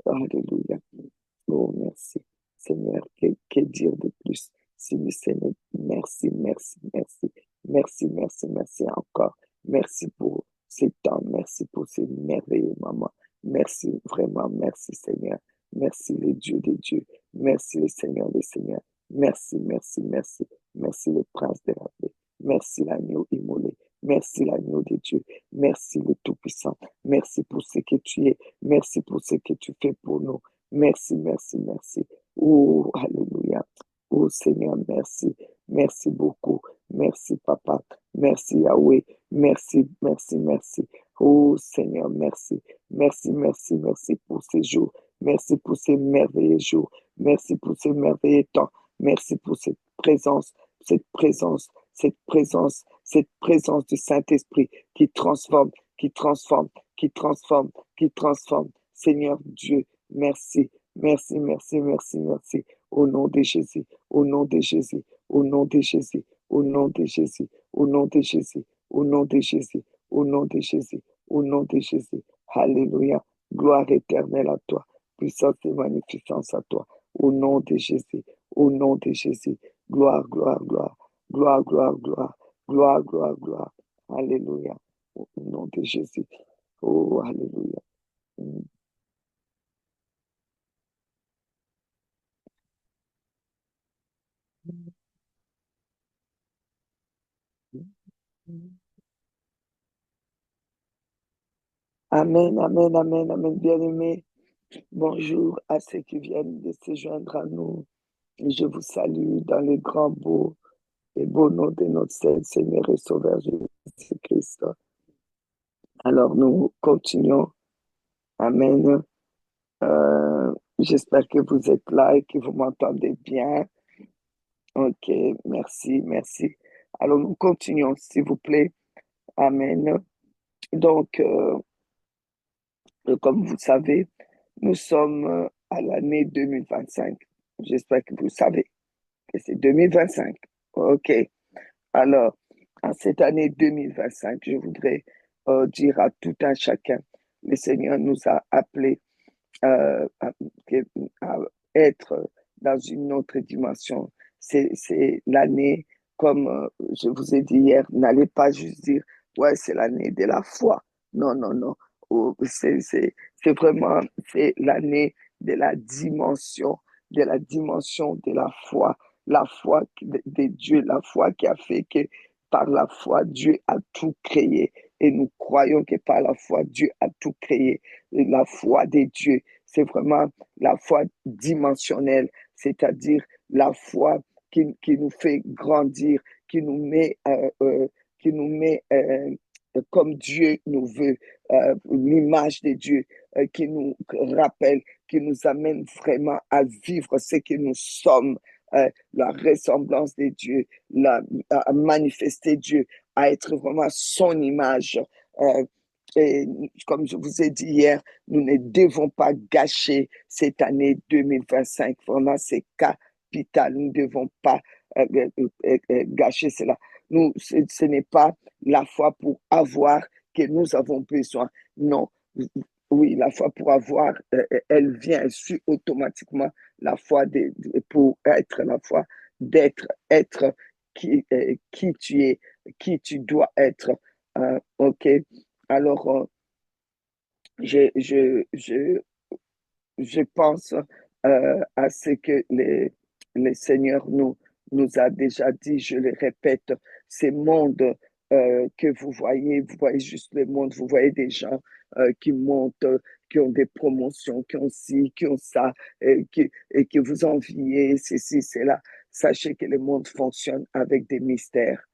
Alléluia. Oh, merci. Seigneur, que dire de plus? Si le Seigneur, merci, merci, merci, merci, merci, merci encore. Merci pour ces temps, merci pour ces merveilleux moments. Merci, vraiment, merci Seigneur. Merci le Dieu des dieux. Merci le Seigneur des seigneurs. Merci, merci, merci. Merci le prince de la paix. Merci l'agneau immolé. Merci l'agneau de Dieu. Merci le Tout-Puissant. Merci pour ce que tu es. Merci pour ce que tu fais pour nous. Merci, merci, merci. Oh, alléluia. Oh Seigneur, merci. Merci beaucoup. Merci Papa. Merci Yahweh. Merci, merci, merci. Oh Seigneur, merci. Merci, merci, merci pour ces jours. Merci pour ces merveilleux jours. Merci pour ces merveilleux temps. Merci pour cette présence, cette présence, cette présence, cette présence du Saint-Esprit qui transforme, qui transforme, qui transforme, qui transforme. Seigneur Dieu, merci, merci, merci, merci, merci. au nom de Jésus, au nom de Jésus, au nom de Jésus, au nom de Jésus, au nom de Jésus, au nom de Jésus, au nom de Jésus, au nom de Jésus. Alléluia. Gloire éternelle à toi. Puissance et magnificence à toi. Au nom de Jésus, au nom de Jésus. Gloire, gloire, gloire. Gloire, gloire, gloire. Gloire, gloire, gloire. Alléluia. Au nom de Jésus. Oh, alléluia. Amen, amen, amen, amen, bien-aimés. Bonjour à ceux qui viennent de se joindre à nous. Je vous salue dans le grand beau et beau nom de notre Seigneur et Sauveur Jésus-Christ. Alors nous continuons. Amen. J'espère que vous êtes là et que vous m'entendez bien. Ok, merci, merci. Alors nous continuons, s'il vous plaît. Amen. Donc, comme vous savez, nous sommes à l'année 2025. J'espère que vous savez que c'est 2025. Ok. Alors, en cette année 2025, je voudrais dire à tout un chacun, le Seigneur nous a appelés à être dans une autre dimension. C'est l'année, comme je vous ai dit hier, n'allez pas juste dire, ouais, c'est l'année de la foi. Non, non, non. Oh, c'est vraiment, c'est l'année de la dimension de la foi de Dieu, la foi qui a fait que par la foi, Dieu a tout créé. Et nous croyons que par la foi, Dieu a tout créé. La foi de Dieu, c'est vraiment la foi dimensionnelle, c'est-à-dire la foi qui nous fait grandir, qui nous met comme Dieu nous veut, l'image de Dieu, qui nous rappelle, qui nous amène vraiment à vivre ce que nous sommes, la ressemblance de Dieu, à manifester Dieu, à être vraiment son image. Euh, et comme je vous ai dit hier, nous ne devons pas gâcher cette année 2025. Vraiment, c'est capital. Nous ne devons pas gâcher cela. Ce n'est pas la foi pour avoir que nous avons besoin. Non. Oui, la foi pour avoir, elle vient, elle suit automatiquement la foi pour être la foi être qui tu es, qui tu dois être. OK. Alors, je, je, je, je pense à ce que les Seigneurs nous a déjà dit, je le répète, ces mondes que vous voyez juste les mondes, vous voyez des gens qui montent, qui ont des promotions, qui ont ci, qui ont ça, et que vous enviez, ceci, cela. Sachez que le monde fonctionne avec des mystères.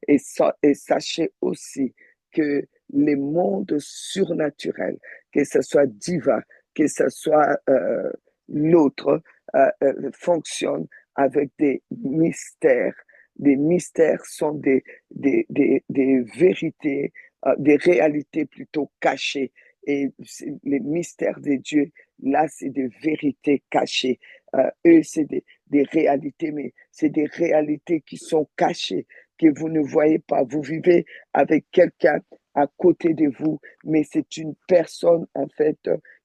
Et sachez aussi que les mondes surnaturels, que ce soit divin, que ce soit l'autre, fonctionnent avec des mystères. Des mystères sont des vérités, des réalités plutôt cachées. Et les mystères de Dieu, là, c'est des vérités cachées. Eux, c'est des réalités, mais c'est des réalités qui sont cachées, que vous ne voyez pas. Vous vivez avec quelqu'un à côté de vous, mais c'est une personne, en fait,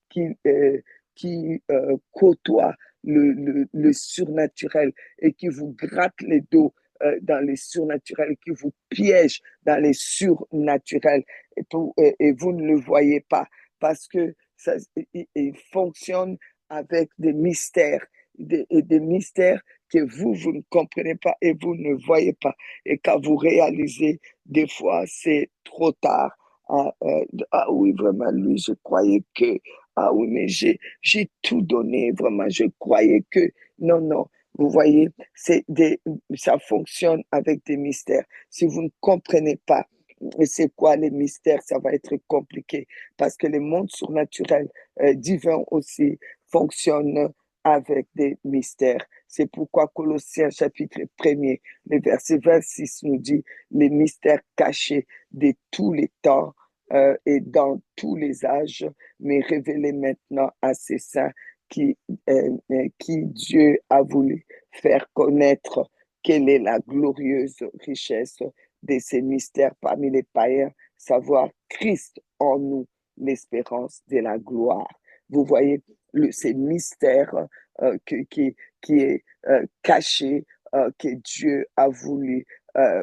qui, euh, qui côtoie le surnaturel et qui vous gratte les dos dans les surnaturels, qui vous piège dans les surnaturels et vous ne le voyez pas parce que il fonctionne avec des mystères, des mystères que vous ne comprenez pas et vous ne voyez pas. Et quand vous réalisez, des fois, c'est trop tard. Ah oui, vraiment, lui, je croyais que, ah oui, mais j'ai tout donné, vraiment, je croyais que, non, non, vous voyez, ça fonctionne avec des mystères. Si vous ne comprenez pas, c'est quoi les mystères, ça va être compliqué parce que le monde surnaturel divin aussi fonctionne avec des mystères. C'est pourquoi Colossiens chapitre 1er, le verset 26 nous dit les mystères cachés de tous les temps et dans tous les âges, mais révélés maintenant à ses saints qui Dieu a voulu faire connaître quelle est la glorieuse richesse de ces mystères parmi les païens, savoir Christ en nous, l'espérance de la gloire. Vous voyez, ces mystères qui est caché, que Dieu a voulu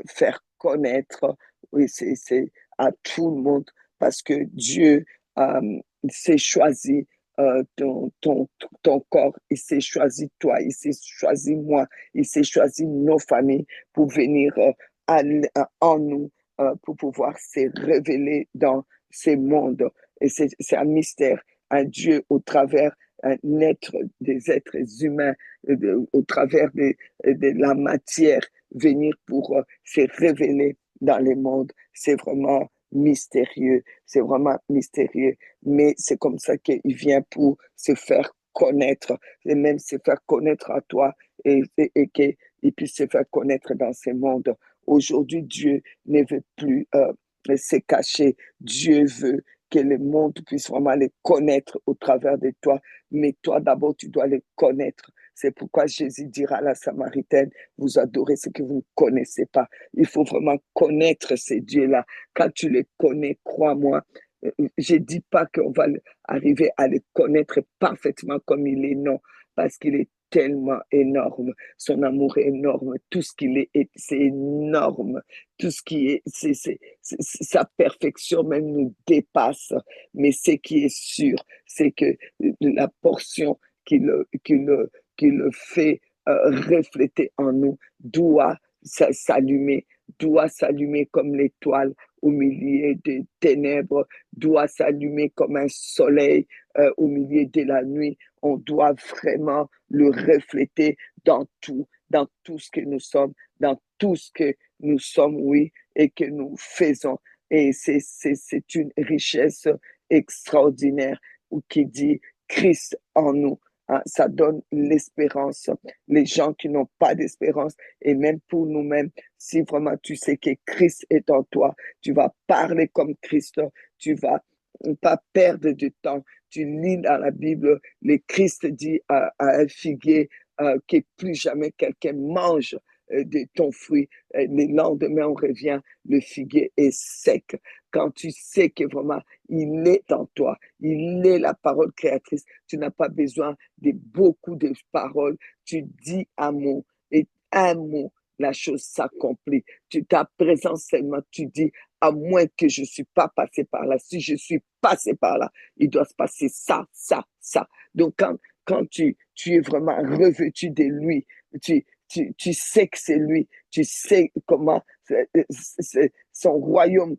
faire connaître. Oui, c'est à tout le monde parce que Dieu s'est choisi ton corps, il s'est choisi toi, il s'est choisi moi, il s'est choisi nos familles pour venir en nous, pour pouvoir se révéler dans ces mondes. Et c'est un mystère, un Dieu au travers un être, des êtres humains, au travers de la matière, venir pour se révéler dans les mondes. C'est vraiment mystérieux, c'est vraiment mystérieux, mais c'est comme ça qu'il vient pour se faire connaître, et même se faire connaître à toi et qu'il puisse se faire connaître dans ce monde. Aujourd'hui, Dieu ne veut plus se cacher. Dieu veut que le monde puisse vraiment les connaître au travers de toi. Mais toi, d'abord, tu dois les connaître. C'est pourquoi Jésus dira à la Samaritaine, vous adorez ce que vous ne connaissez pas. Il faut vraiment connaître ces dieux-là. Quand tu les connais, crois-moi, je ne dis pas qu'on va arriver à les connaître parfaitement comme il est, non, parce qu'il est tellement énorme, son amour est énorme, tout ce qu'il est, c'est énorme, tout ce qui est, sa perfection même nous dépasse, mais ce qui est sûr, c'est que la portion qui le fait refléter en nous s'allumer, doit s'allumer comme l'étoile au milieu des ténèbres, doit s'allumer comme un soleil au milieu de la nuit. On doit vraiment le refléter dans tout ce que nous sommes, dans tout ce que nous sommes, oui, et que nous faisons. Et c'est une richesse extraordinaire qui dit Christ en nous. Hein, ça donne l'espérance. Les gens qui n'ont pas d'espérance, et même pour nous-mêmes, si vraiment tu sais que Christ est en toi, tu vas parler comme Christ, tu vas pas perdre de temps. Tu lis dans la Bible, le Christ dit à un figuier que plus jamais quelqu'un mange de ton fruit. Le lendemain, on revient, le figuier est sec. Quand tu sais que vraiment, il est en toi, il est la parole créatrice, tu n'as pas besoin de beaucoup de paroles. Tu dis un mot et un mot, la chose s'accomplit. Ta présence seulement, tu dis, à moins que je ne suis pas passé par là. Si je suis passé par là, il doit se passer ça, ça, ça. Donc, quand tu es vraiment revêtu de lui, tu sais que c'est lui, tu sais comment son royaume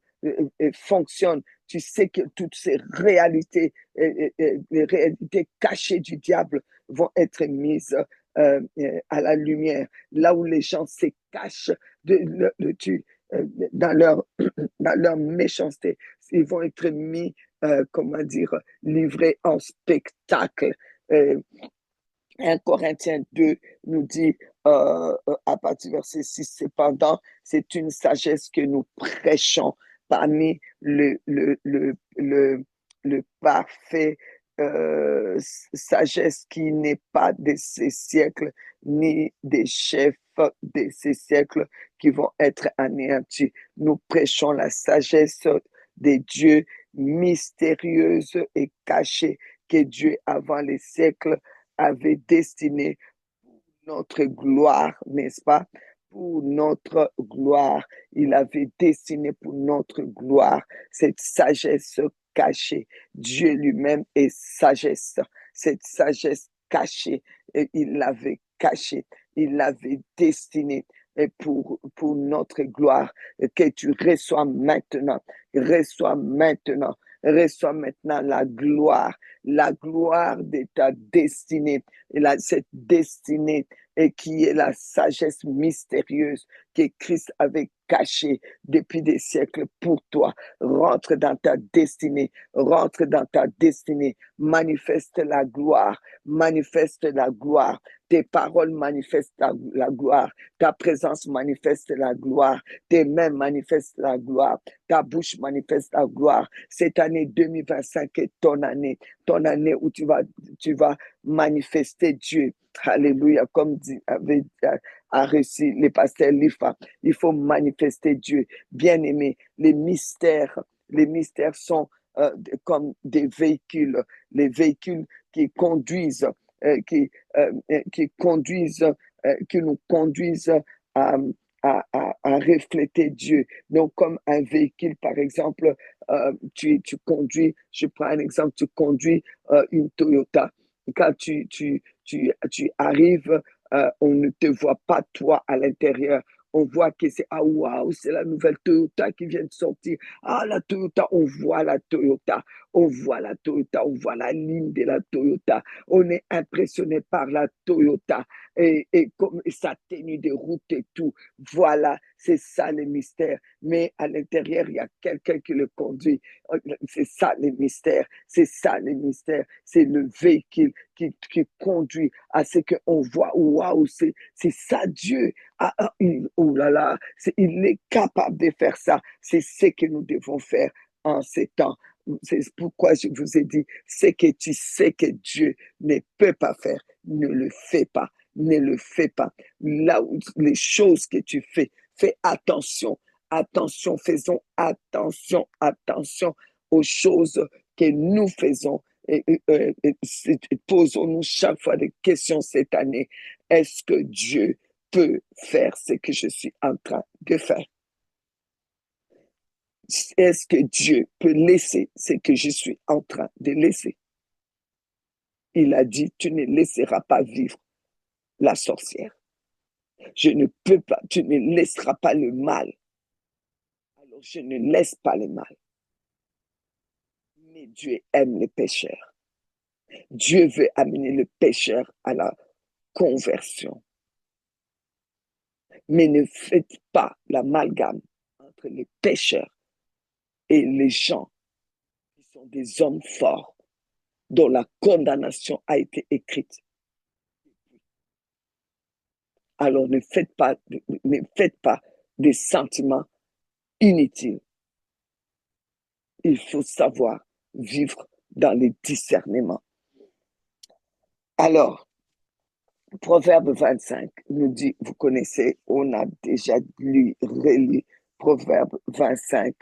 fonctionne, tu sais que toutes ces réalités, les réalités cachées du diable vont être mises à la lumière, là où les gens se cachent dans leur méchanceté, ils vont être mis, comment dire, livrés en spectacle. 1 Corinthiens 2 nous dit à partir du verset 6, cependant, c'est une sagesse que nous prêchons parmi le parfait sagesse qui n'est pas de ces siècles, ni des chefs de ces siècles qui vont être anéantis. Nous prêchons la sagesse des dieux mystérieuse et cachée que Dieu, avant les siècles, avait destiné pour notre gloire, n'est-ce pas? Pour notre gloire. Il avait destiné pour notre gloire cette sagesse cachée. Dieu lui-même est sagesse. Cette sagesse cachée, il l'avait cachée. Il l'avait destinée pour notre gloire. Que tu reçois maintenant la gloire de ta destinée, et cette destinée et qui est la sagesse mystérieuse que Christ avait caché depuis des siècles pour toi. Rentre dans ta destinée, rentre dans ta destinée, manifeste la gloire, manifeste la gloire. Tes paroles manifestent la gloire, ta présence manifeste la gloire, tes mains manifestent la gloire, ta bouche manifeste la gloire. Cette année 2025 est ton année où tu vas manifester Dieu. Alléluia, comme a réussi les pasteurs Lifa. Il faut manifester Dieu. Bien-aimé, les mystères sont comme des véhicules, les véhicules qui conduisent, qui conduisent, qui nous conduisent à, à refléter Dieu. Donc, comme un véhicule, par exemple, tu conduis, je prends un exemple, tu conduis une Toyota. Quand tu arrives, on ne te voit pas toi à l'intérieur. On voit que c'est, ah waouh, c'est la nouvelle Toyota qui vient de sortir. Ah, la Toyota, on voit la Toyota. On voit la Toyota, on voit la ligne de la Toyota. On est impressionné par la Toyota et comme sa tenue de route et tout. Voilà, c'est ça le mystère. Mais à l'intérieur, il y a quelqu'un qui le conduit. C'est ça le mystère. C'est ça le mystère. C'est le véhicule qui conduit à ce qu'on voit. Waouh, c'est ça Dieu. Oh là là, il est capable de faire ça. C'est ce que nous devons faire en ces temps. C'est pourquoi je vous ai dit, ce que tu sais que Dieu ne peut pas faire, ne le fais pas, ne le fais pas. Là où les choses que tu fais, fais attention, attention, faisons attention, attention aux choses que nous faisons. Posons-nous chaque fois des questions cette année. Est-ce que Dieu peut faire ce que je suis en train de faire? Est-ce que Dieu peut laisser ce que je suis en train de laisser? Il a dit, tu ne laisseras pas vivre la sorcière. Je ne peux pas, tu ne laisseras pas le mal. Alors je ne laisse pas le mal. Mais Dieu aime les pécheurs. Dieu veut amener le pécheur à la conversion. Mais ne faites pas l'amalgame entre les pécheurs et les gens qui sont des hommes forts dont la condamnation a été écrite. Alors ne faites pas des sentiments inutiles. Il faut savoir vivre dans les discernements. Alors, Proverbe 25 nous dit, vous connaissez, on a déjà lu, relu, Proverbe 25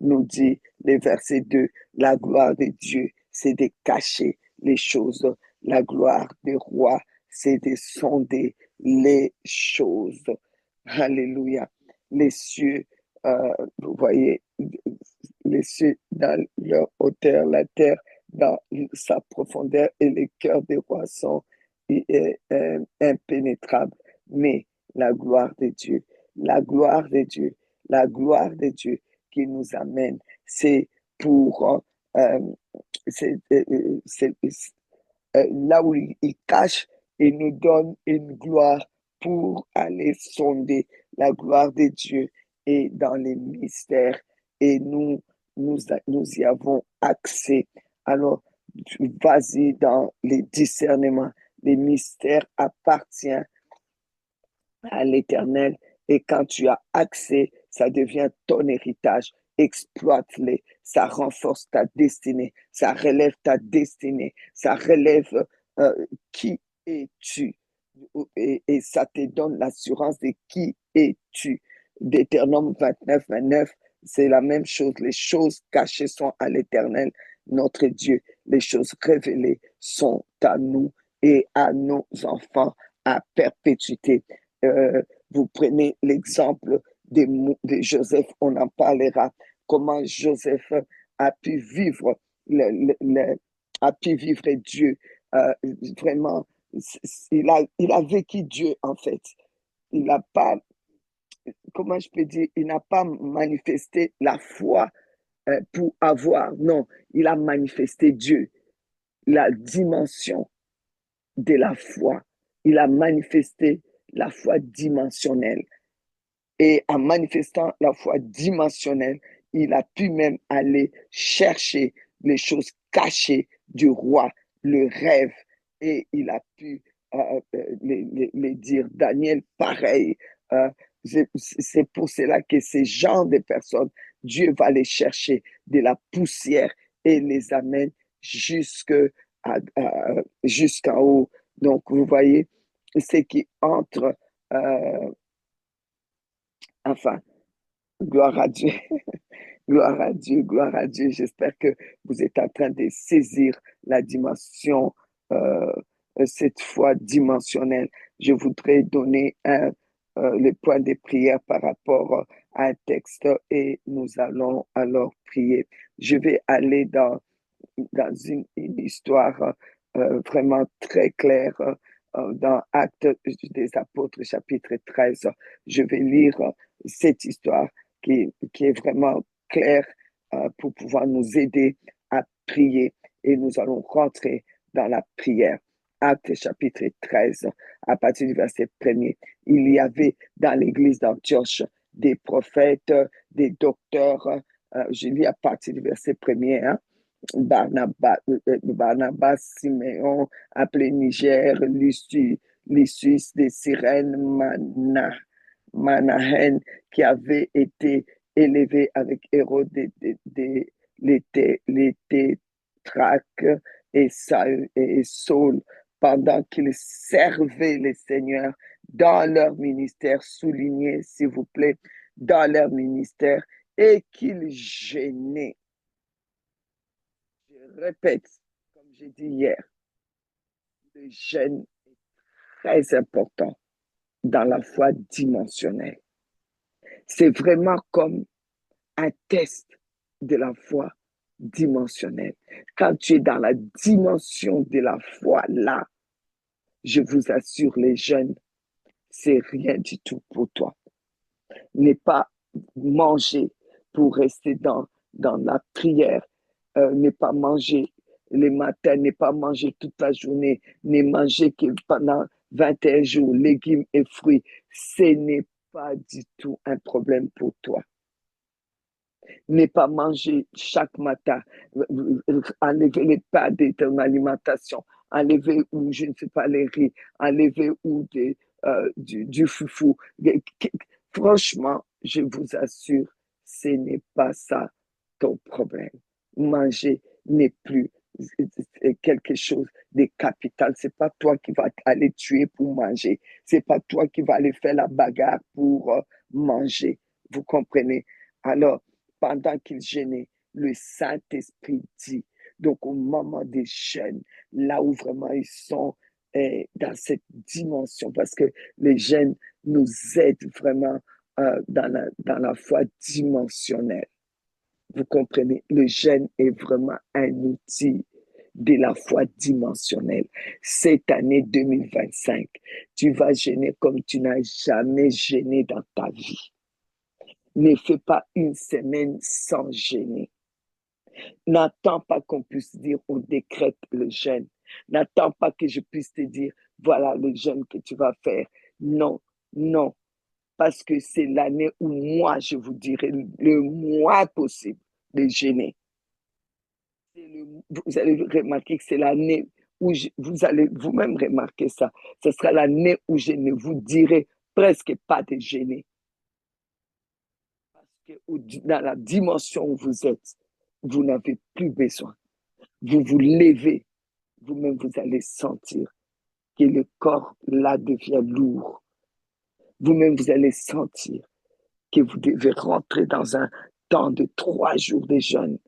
nous dit, les versets 2, la gloire de Dieu, c'est de cacher les choses. La gloire des rois, c'est de sonder les choses. Alléluia. Les cieux, vous voyez, les cieux dans leur hauteur, la terre dans sa profondeur et les cœurs des rois sont impénétrables. Mais la gloire de Dieu, la gloire de Dieu, la gloire de Dieu qui nous amène, c'est pour c'est là où il cache et nous donne une gloire pour aller sonder la gloire de Dieu et dans les mystères et nous y avons accès. Alors, vas-y dans les discernements. Les mystères appartiennent à l'Éternel et quand tu as accès, ça devient ton héritage. Exploite-les, ça renforce ta destinée, ça relève ta destinée, ça relève qui es-tu et ça te donne l'assurance de qui es-tu. Deutéronome 29, c'est la même chose. Les choses cachées sont à l'Éternel, notre Dieu. Les choses révélées sont à nous et à nos enfants à perpétuité. Vous prenez l'exemple de Joseph, on en parlera, comment Joseph a pu vivre, a pu vivre Dieu. Vraiment, il a vécu Dieu en fait. Il n'a pas, comment je peux dire, il n'a pas manifesté la foi pour avoir, non, il a manifesté Dieu, la dimension de la foi. Il a manifesté la foi dimensionnelle. Et en manifestant la foi dimensionnelle, il a pu même aller chercher les choses cachées du roi, le rêve, et il a pu les dire. Daniel, pareil. Euh, c'est pour cela que ces genres de personnes, Dieu va les chercher de la poussière et les amène jusqu'en haut. Donc, vous voyez, ce qui entre, enfin, gloire à Dieu. Gloire à Dieu, gloire à Dieu. J'espère que vous êtes en train de saisir la dimension, euh, cette fois dimensionnelle. Je voudrais donner le point de prière par rapport à un texte et nous allons alors prier. Je vais aller dans une histoire vraiment très claire dans Actes des Apôtres, chapitre 13. Je vais lire cette histoire qui est vraiment claire pour pouvoir nous aider à prier et nous allons rentrer dans la prière. Actes chapitre 13, à partir du verset 1er. Il y avait dans l'église d'Antioche des prophètes, des docteurs. Je lis à partir du verset 1er. Hein. Barnabas, Siméon, appelé Niger, Lysius de Cyrène, Manahen, qui avait été élevé avec Hérode les tétrarques et Saul, pendant qu'ils servaient les seigneurs dans leur ministère, soulignez s'il vous plaît, dans leur ministère, et qu'ils gênaient. Je répète, comme j'ai dit hier, le jeûne est très important dans la foi dimensionnelle. C'est vraiment comme un test de la foi dimensionnelle. Quand tu es dans la dimension de la foi là, je vous assure, les jeunes, c'est rien du tout pour toi. N'est pas manger pour rester dans la prière, n'est pas manger les matins, n'est pas manger toute la journée, n'est manger que pendant 21 jours, légumes et fruits. Ce n'est pas du tout un problème pour toi. N'est pas manger chaque matin, enlever les pas de ton alimentation, enlever ou je ne sais pas les riz, enlever ou du foufou. Franchement, je vous assure, ce n'est pas ça ton problème. Manger n'est plus quelque chose de capital. C'est pas toi qui vas aller tuer pour manger. C'est pas toi qui vas aller faire la bagarre pour manger. Vous comprenez? Alors, pendant qu'ils gênaient, le Saint-Esprit dit, donc au moment des jeûnes, là où vraiment ils sont dans cette dimension, parce que les jeûnes nous aident vraiment dans la foi dimensionnelle. Vous comprenez, le jeûne est vraiment un outil de la foi dimensionnelle. Cette année 2025, tu vas jeûner comme tu n'as jamais jeûné dans ta vie. Ne fais pas une semaine sans jeûner. N'attends pas qu'on puisse dire on décrète le jeûne. N'attends pas que je puisse te dire voilà le jeûne que tu vas faire. Non, non, parce que c'est l'année où moi, je vous dirai le moins possible de jeûner. Vous allez remarquer que c'est l'année où vous allez vous-même remarquer ça. Ce sera l'année où je ne vous dirai presque pas de jeûner. Parce que dans la dimension où vous êtes, vous n'avez plus besoin. Vous vous levez, vous-même vous allez sentir que le corps là devient lourd. Vous-même vous allez sentir que vous devez rentrer dans un temps de 3 jours de jeûne,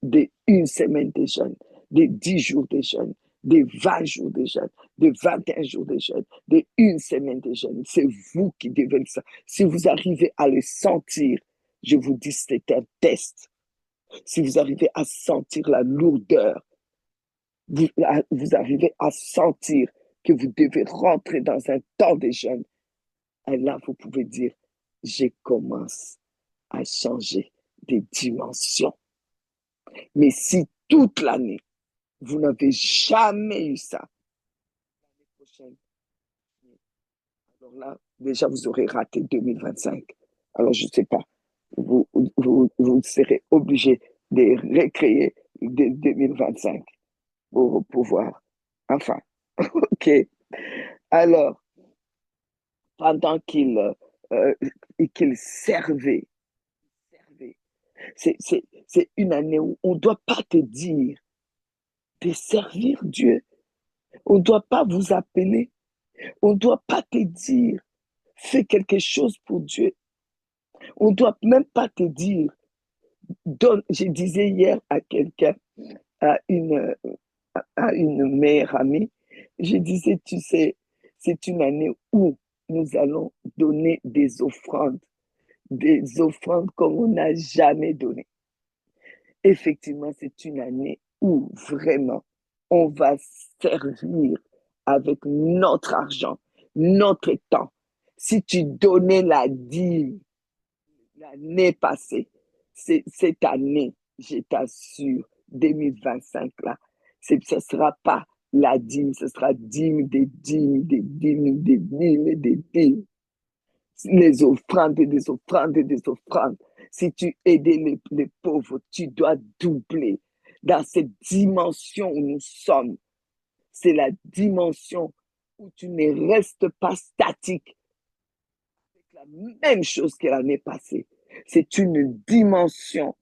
de 1 semaine de jeûne, de 10 jours de jeûne, de 20 jours de jeûne, de 21 jours de jeûne, de 1 semaine de jeûne. C'est vous qui devez le sentir. Si vous arrivez à le sentir, je vous dis c'est un test. Si vous arrivez à sentir la lourdeur, vous arrivez à sentir que vous devez rentrer dans un temps de jeûne, et là, vous pouvez dire, je commence à changer de dimension. Mais si toute l'année, vous n'avez jamais eu ça, l'année prochaine, alors là, déjà vous aurez raté 2025. Alors, je ne sais pas, vous serez obligé de recréer 2025 pour pouvoir. Enfin, OK. Alors, pendant euh, qu'il servait, c'est une année où on ne doit pas te dire de servir Dieu. On ne doit pas vous appeler. On ne doit pas te dire fais quelque chose pour Dieu. On ne doit même pas te dire donne. Je disais hier à quelqu'un, à une, à une meilleure amie, je disais, tu sais, c'est une année où nous allons donner des offrandes comme on n'a jamais donné. Effectivement, c'est une année où vraiment on va servir avec notre argent, notre temps. Si tu donnais la dîme l'année passée, cette année, je t'assure, 2025 là, ce ne sera pas la dîme, ce sera dîme des dîmes, des dîmes, des dîmes et des dîmes. Les offrandes et des offrandes et des offrandes. Si tu aidais les pauvres, tu dois doubler. Dans cette dimension où nous sommes, c'est la dimension où tu ne restes pas statique. C'est la même chose que l'année passée. C'est une dimension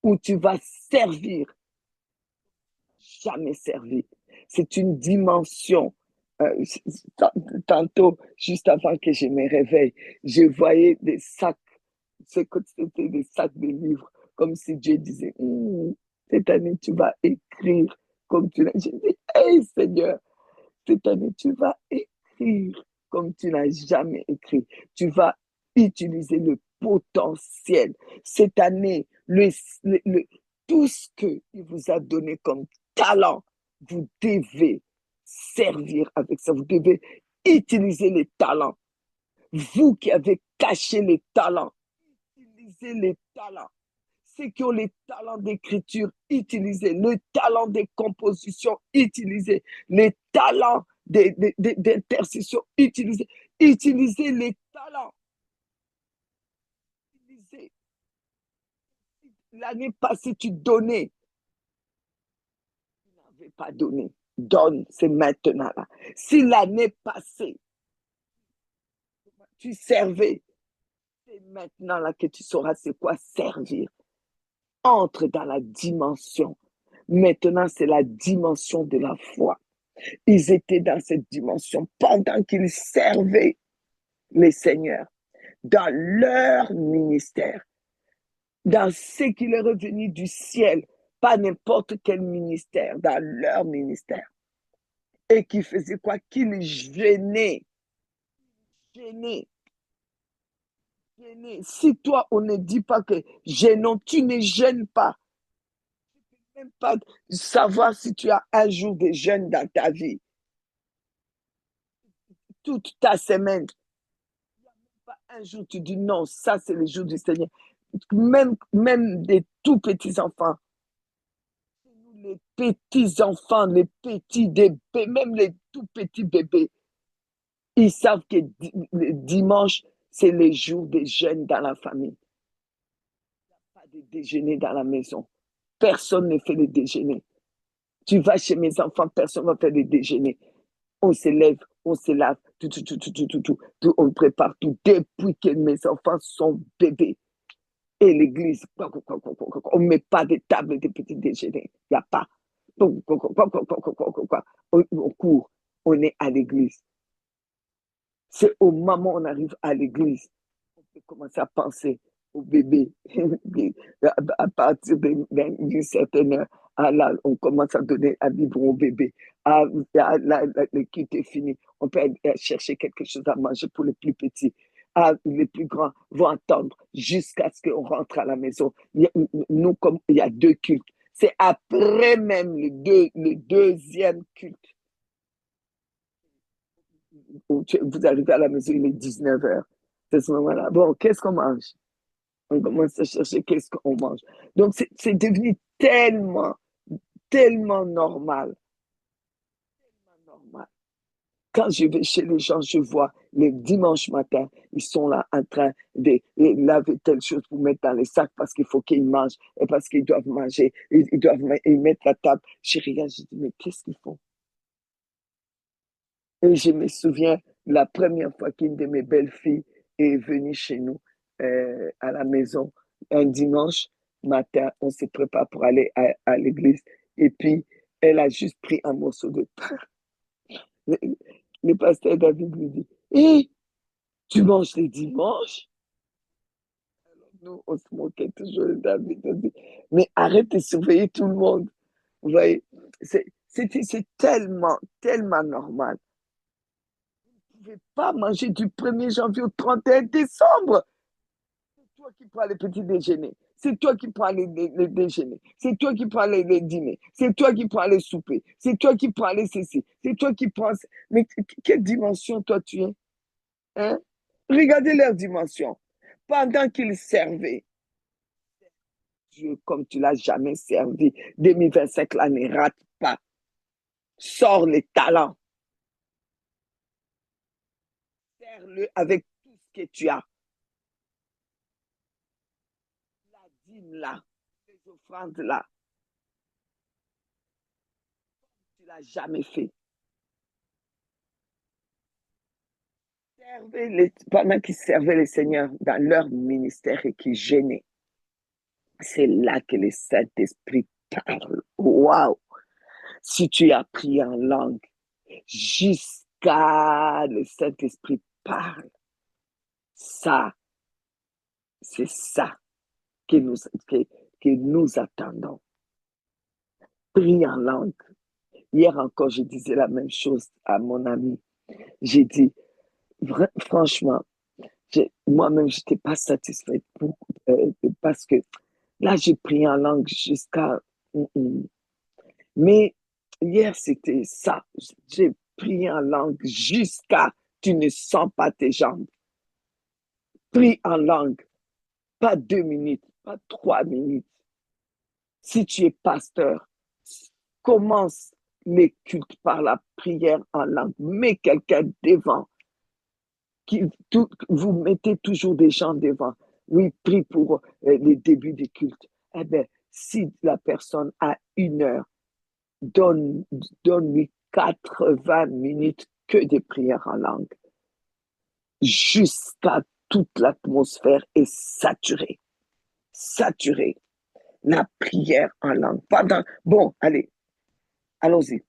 où tu vas servir, jamais servi. C'est une dimension. Euh, Tantôt, juste avant que je me réveille, je voyais des sacs, c'était des sacs de livres, comme si Dieu disait, cette année, tu vas écrire comme tu l'as. Je dis, hey Seigneur, cette année, tu vas écrire comme tu n'as jamais écrit. Tu vas utiliser le potentiel. Cette année, tout ce qu'il vous a donné comme talent, vous devez servir avec ça. Vous devez utiliser les talents. Vous qui avez caché les talents, utilisez les talents. Ceux qui ont les talents d'écriture, utilisez. Le talent de composition, utilisez. Les talents d'intercession, utilisez. Utilisez les talents. Utilisez. L'année passée, tu donnais. Tu n'avais pas donné. Donne, c'est maintenant là. Si l'année passée, tu servais, c'est maintenant là que tu sauras c'est quoi servir. Entre dans la dimension. Maintenant, c'est la dimension de la foi. Ils étaient dans cette dimension pendant qu'ils servaient les seigneurs dans leur ministère, dans ce qui leur est venu du ciel, pas n'importe quel ministère, dans leur ministère. Et qui faisaient quoi? Qu'ils gênaient. Gênaient. Gênaient. Si toi, on ne dit pas que gênons, tu ne gênes pas. Tu ne peux même pas savoir si tu as un jour de jeûne dans ta vie. Toute ta semaine, pas un jour, tu dis non, ça c'est le jour du Seigneur. Même des tout petits enfants, les petits enfants, les petits bébés, même les tout petits bébés, ils savent que le dimanche, c'est le jour des jeûnes dans la famille. Il n'y a pas de déjeuner dans la maison. Personne ne fait le déjeuner. Tu vas chez mes enfants, personne ne va faire le déjeuner. On se lève, on se lave, tout, on prépare tout depuis que mes enfants sont bébés. Et l'église, on ne met pas de table de petit déjeuner. Il n'y a pas. On court, on est à l'église. C'est au moment où on arrive à l'église, on peut commencer à penser au bébé. À partir d'une certaine heure, on commence à donner à vivre au bébé. Le culte est fini. On peut aller chercher quelque chose à manger pour les plus petits. Les plus grands vont attendre jusqu'à ce qu'on rentre à la maison. Nous, comme il y a deux cultes, c'est après même le deuxième culte. Vous arrivez à la maison, il est 19h. C'est ce moment-là. Bon, qu'est-ce qu'on mange? On commence à chercher qu'est-ce qu'on mange. Donc, c'est devenu tellement, tellement normal. Tellement normal. Quand je vais chez les gens, je vois les dimanches matins, ils sont là en train de laver telle chose pour mettre dans les sacs parce qu'il faut qu'ils mangent et parce qu'ils doivent manger, ils doivent ils mettre la table. Je regarde, je dis, mais qu'est-ce qu'ils font? Et je me souviens, la première fois qu'une de mes belles-filles est venue chez nous à la maison, un dimanche matin, on se prépare pour aller à l'église. Et puis, elle a juste pris un morceau de pain. Le, le pasteur David lui dit, hé, tu manges les dimanches? Nous, on se moquait toujours de David. On dit, mais arrête de surveiller tout le monde. Vous voyez, c'est tellement, tellement normal. Vous ne pouvez pas manger du 1er janvier au 31 décembre. C'est toi qui prends les petits déjeuners. C'est toi qui prends les déjeuners. C'est toi qui prends les dîners. C'est toi qui prends les soupers. C'est toi qui prends les ceci. C'est toi qui prends. Mais quelle dimension toi tu es? Hein? Regardez leur dimension. Pendant qu'ils servaient, Dieu, comme tu l'as jamais servi, 2025 là ne rate pas. Sors les talents. Sers-le avec tout ce que tu as. La dîme là, les offrandes là, tu l'as jamais fait. Pendant qu'ils servaient les seigneurs dans leur ministère et qu'ils gênaient, c'est là que le Saint-Esprit parle. Waouh! Si tu as prié en langue, jusqu'à le Saint-Esprit parle, ça, c'est ça que nous attendons. Prie en langue. Hier encore, je disais la même chose à mon ami. J'ai dit, franchement, moi-même, je n'étais pas satisfaite parce que là, j'ai prié en langue jusqu'à... Mais hier, c'était ça. J'ai prié en langue jusqu'à... Tu ne sens pas tes jambes. Prie en langue. Pas 2 minutes, pas 3 minutes. Si tu es pasteur, commence les cultes par la prière en langue. Mets quelqu'un devant. Vous mettez toujours des gens devant. Oui, prie pour les débuts des cultes. Eh bien, si la personne a 1 heure, donne-lui 80 minutes que de prières en langue. Jusqu'à toute l'atmosphère est saturée. Saturée. La prière en langue. Bon, allez, allons-y.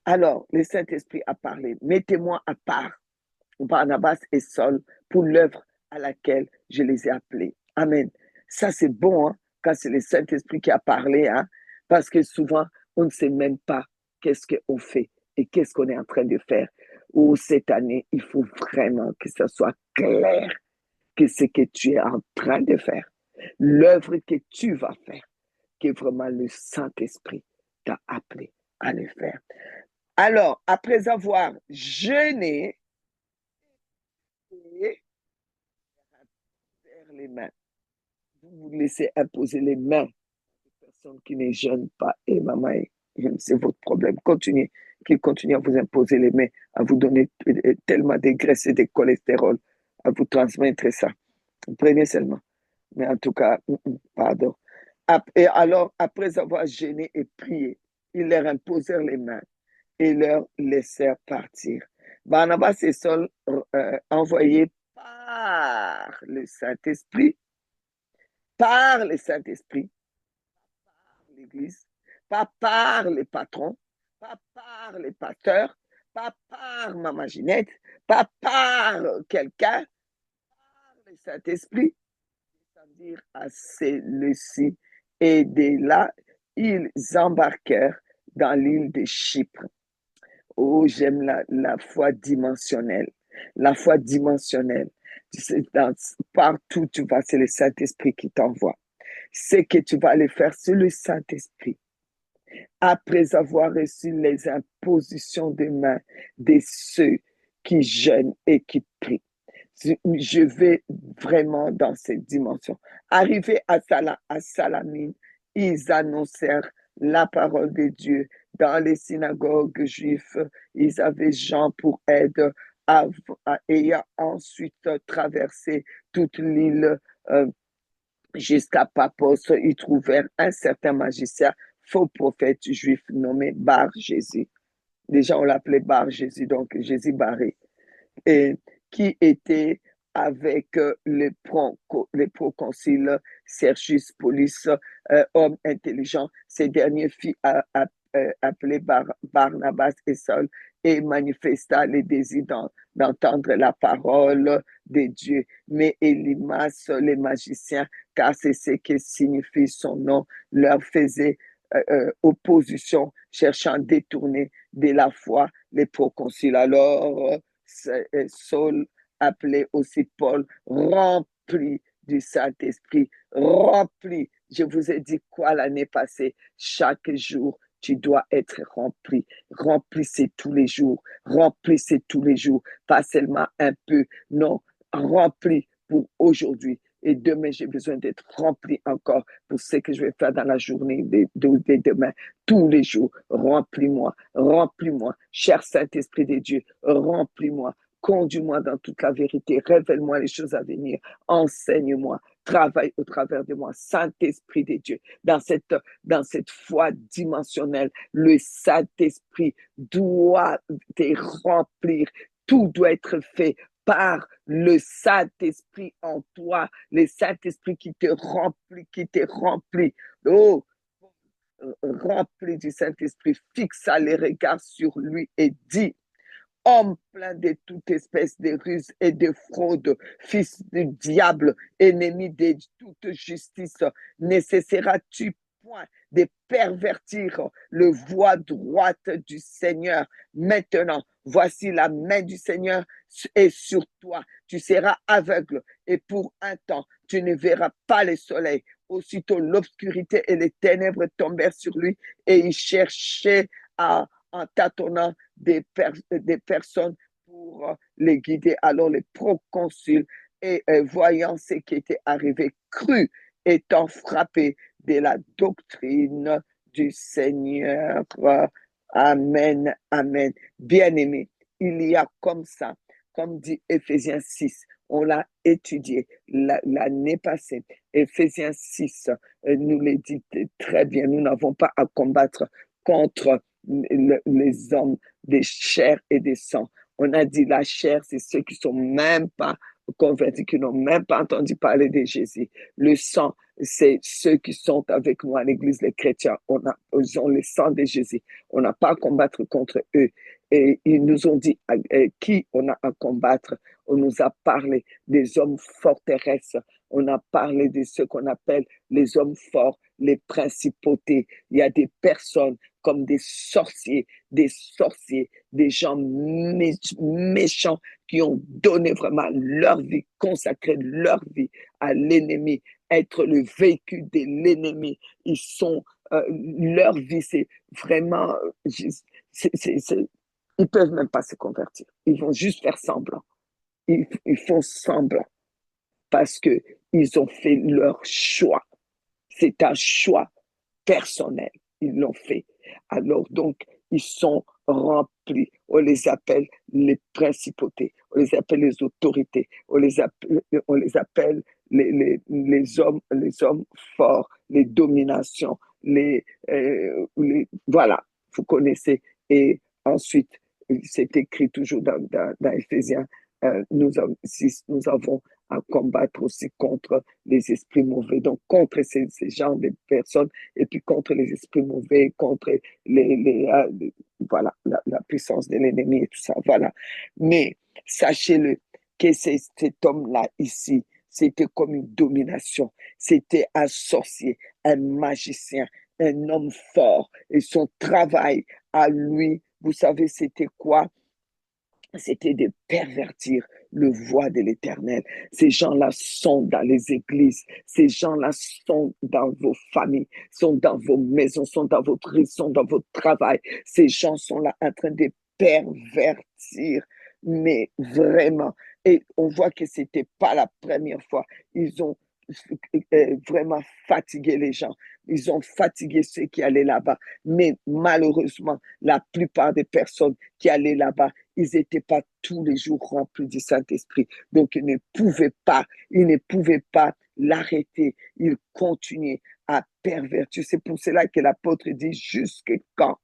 Alors, le Saint-Esprit a parlé. Mettez-moi à part Barnabas et Saul pour l'œuvre à laquelle je les ai appelés. Amen. Ça, c'est bon, hein, quand c'est le Saint-Esprit qui a parlé, hein, parce que souvent, on ne sait même pas qu'est-ce qu'on fait et qu'est-ce qu'on est en train de faire. Ou cette année, il faut vraiment que ça soit clair que ce que tu es en train de faire, l'œuvre que tu vas faire, que vraiment le Saint-Esprit t'a appelé à le faire. Alors, après avoir jeûné, et les mains, vous vous laissez imposer les mains des personnes qui ne jeûnent pas. Et maman, c'est votre problème. Continuez, qu'ils continuent à vous imposer les mains, à vous donner tellement de graisse et de cholestérol, à vous transmettre ça. Prenez seulement. Mais en tout cas, pardon. Et alors, après avoir jeûné et prié, ils leur imposèrent les mains et leur laissèrent partir. Barnabas et Saul, envoyés par le Saint-Esprit, par l'Église, pas par les patrons, pas par les pasteurs, pas par Maman Ginette, pas par quelqu'un, par le Saint-Esprit, c'est-à-dire à celui-ci. Et de là, ils embarquèrent dans l'île de Chypre. Oh, j'aime la foi dimensionnelle. La foi dimensionnelle. Tu sais, partout tu vas, c'est le Saint-Esprit qui t'envoie. Ce que tu vas aller faire, c'est le Saint-Esprit. Après avoir reçu les impositions des mains de ceux qui jeûnent et qui prient. Je vais vraiment dans cette dimension. Arrivé à Salamine, ils annoncèrent la parole de Dieu dans les synagogues juives, ils avaient Jean pour aide, ayant ensuite traversé toute l'île jusqu'à Paphos. Ils trouvèrent un certain magicien, faux prophète juif nommé Bar Jésus. Déjà, on l'appelait Bar Jésus, donc Jésus barré, et qui était avec les proconsuls Sergius Paulus, homme intelligent. Ces derniers fit appeler Barnabas et Saul et manifesta le désir d'entendre la parole de Dieu. Mais Élimas, les magiciens, car c'est ce que signifie son nom, leur faisait opposition, cherchant à détourner de la foi les proconsuls. Alors, Saul, appelé aussi Paul, rempli du Saint-Esprit, rempli. Je vous ai dit quoi l'année passée? Chaque jour, tu dois être rempli. Remplissez tous les jours. Remplissez tous les jours. Pas seulement un peu. Non, rempli pour aujourd'hui. Et demain, j'ai besoin d'être rempli encore pour ce que je vais faire dans la journée de demain. Tous les jours, remplis-moi, remplis-moi. Cher Saint-Esprit de Dieu, remplis-moi. Conduis-moi dans toute la vérité. Révèle-moi les choses à venir. Enseigne-moi. Travaille au travers de moi. Saint-Esprit de Dieu, dans cette foi dimensionnelle, le Saint-Esprit doit te remplir. Tout doit être fait par le Saint-Esprit en toi, le Saint-Esprit qui te remplit. Oh, rempli du Saint-Esprit, fixa les regards sur lui et dit: homme plein de toute espèce de ruse et de fraude, fils du diable, ennemi de toute justice, ne cesseras-tu point de pervertir le voie droite du Seigneur? Maintenant, voici la main du Seigneur est sur toi. Tu seras aveugle et pour un temps, tu ne verras pas le soleil. Aussitôt, l'obscurité et les ténèbres tombèrent sur lui et il cherchait en tâtonnant des personnes pour les guider. Alors les proconsuls, et voyant ce qui était arrivé, crut, étant frappés de la doctrine du Seigneur. Amen, amen. Bien-aimés, il y a comme ça, comme dit Éphésiens 6, on l'a étudié l'année passée. Éphésiens 6 nous le dit très bien. Nous n'avons pas à combattre contre les hommes des chairs et des sangs. On a dit la chair, c'est ceux qui sont même pas convertis, qui n'ont même pas entendu parler de Jésus. Le sang, c'est ceux qui sont avec nous à l'église, les chrétiens. Ils ont le sang de Jésus. On n'a pas à combattre contre eux. Et ils nous ont dit qui on a à combattre. On nous a parlé des hommes forteresses. On a parlé de ceux qu'on appelle les hommes forts, les principautés. Il y a des personnes comme des sorciers, des gens méchants qui ont donné vraiment leur vie, consacré leur vie à l'ennemi, être le véhicule de l'ennemi. Ils sont, leur vie, c'est vraiment, ils peuvent même pas se convertir. Ils vont juste faire semblant. Ils font semblant parce que ils ont fait leur choix. C'est un choix personnel. Ils l'ont fait. Alors donc, ils sont remplis. On les appelle les principautés, on les appelle les autorités, on les appelle les hommes forts, les dominations, voilà, vous connaissez. Et ensuite, c'est écrit toujours dans Éphésiens, nous avons à combattre aussi contre les esprits mauvais. Donc, contre ces genres de personnes, et puis contre les esprits mauvais, contre voilà, la puissance de l'ennemi et tout ça. Voilà. Mais sachez-le que cet homme-là ici, c'était comme une domination. C'était un sorcier, un magicien, un homme fort. Et son travail à lui, vous savez, c'était quoi? C'était de pervertir le voie de l'Éternel. Ces gens-là sont dans les églises, ces gens-là sont dans vos familles, sont dans vos maisons, sont dans votre vie, sont dans votre travail. Ces gens sont là en train de pervertir, mais vraiment. Et on voit que c'était pas la première fois. Ils ont vraiment fatigué les gens. Ils ont fatigué ceux qui allaient là-bas. Mais malheureusement, la plupart des personnes qui allaient là-bas, ils n'étaient pas tous les jours remplis du Saint-Esprit. Donc, ils ne pouvaient pas l'arrêter. Ils continuaient à pervertir. C'est pour cela que l'apôtre dit jusqu'à quand?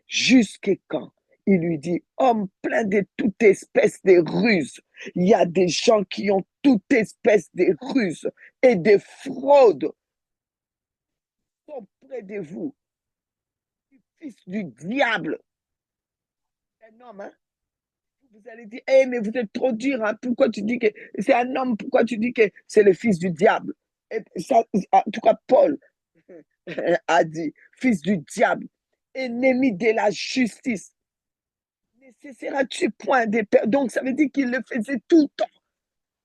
Jusqu'à quand? Il lui dit, homme plein de toute espèce de ruses. Il y a des gens qui ont toute espèce de ruses et de fraudes sont près de vous. Fils du diable. Un homme, hein? Vous allez dire, hey, mais vous êtes trop dur, hein? Pourquoi tu dis que c'est un homme? Pourquoi tu dis que c'est le fils du diable? Et ça, en tout cas, Paul a dit, fils du diable, ennemi de la justice. Ne cesseras-tu point de Donc, ça veut dire qu'il le faisait tout le temps,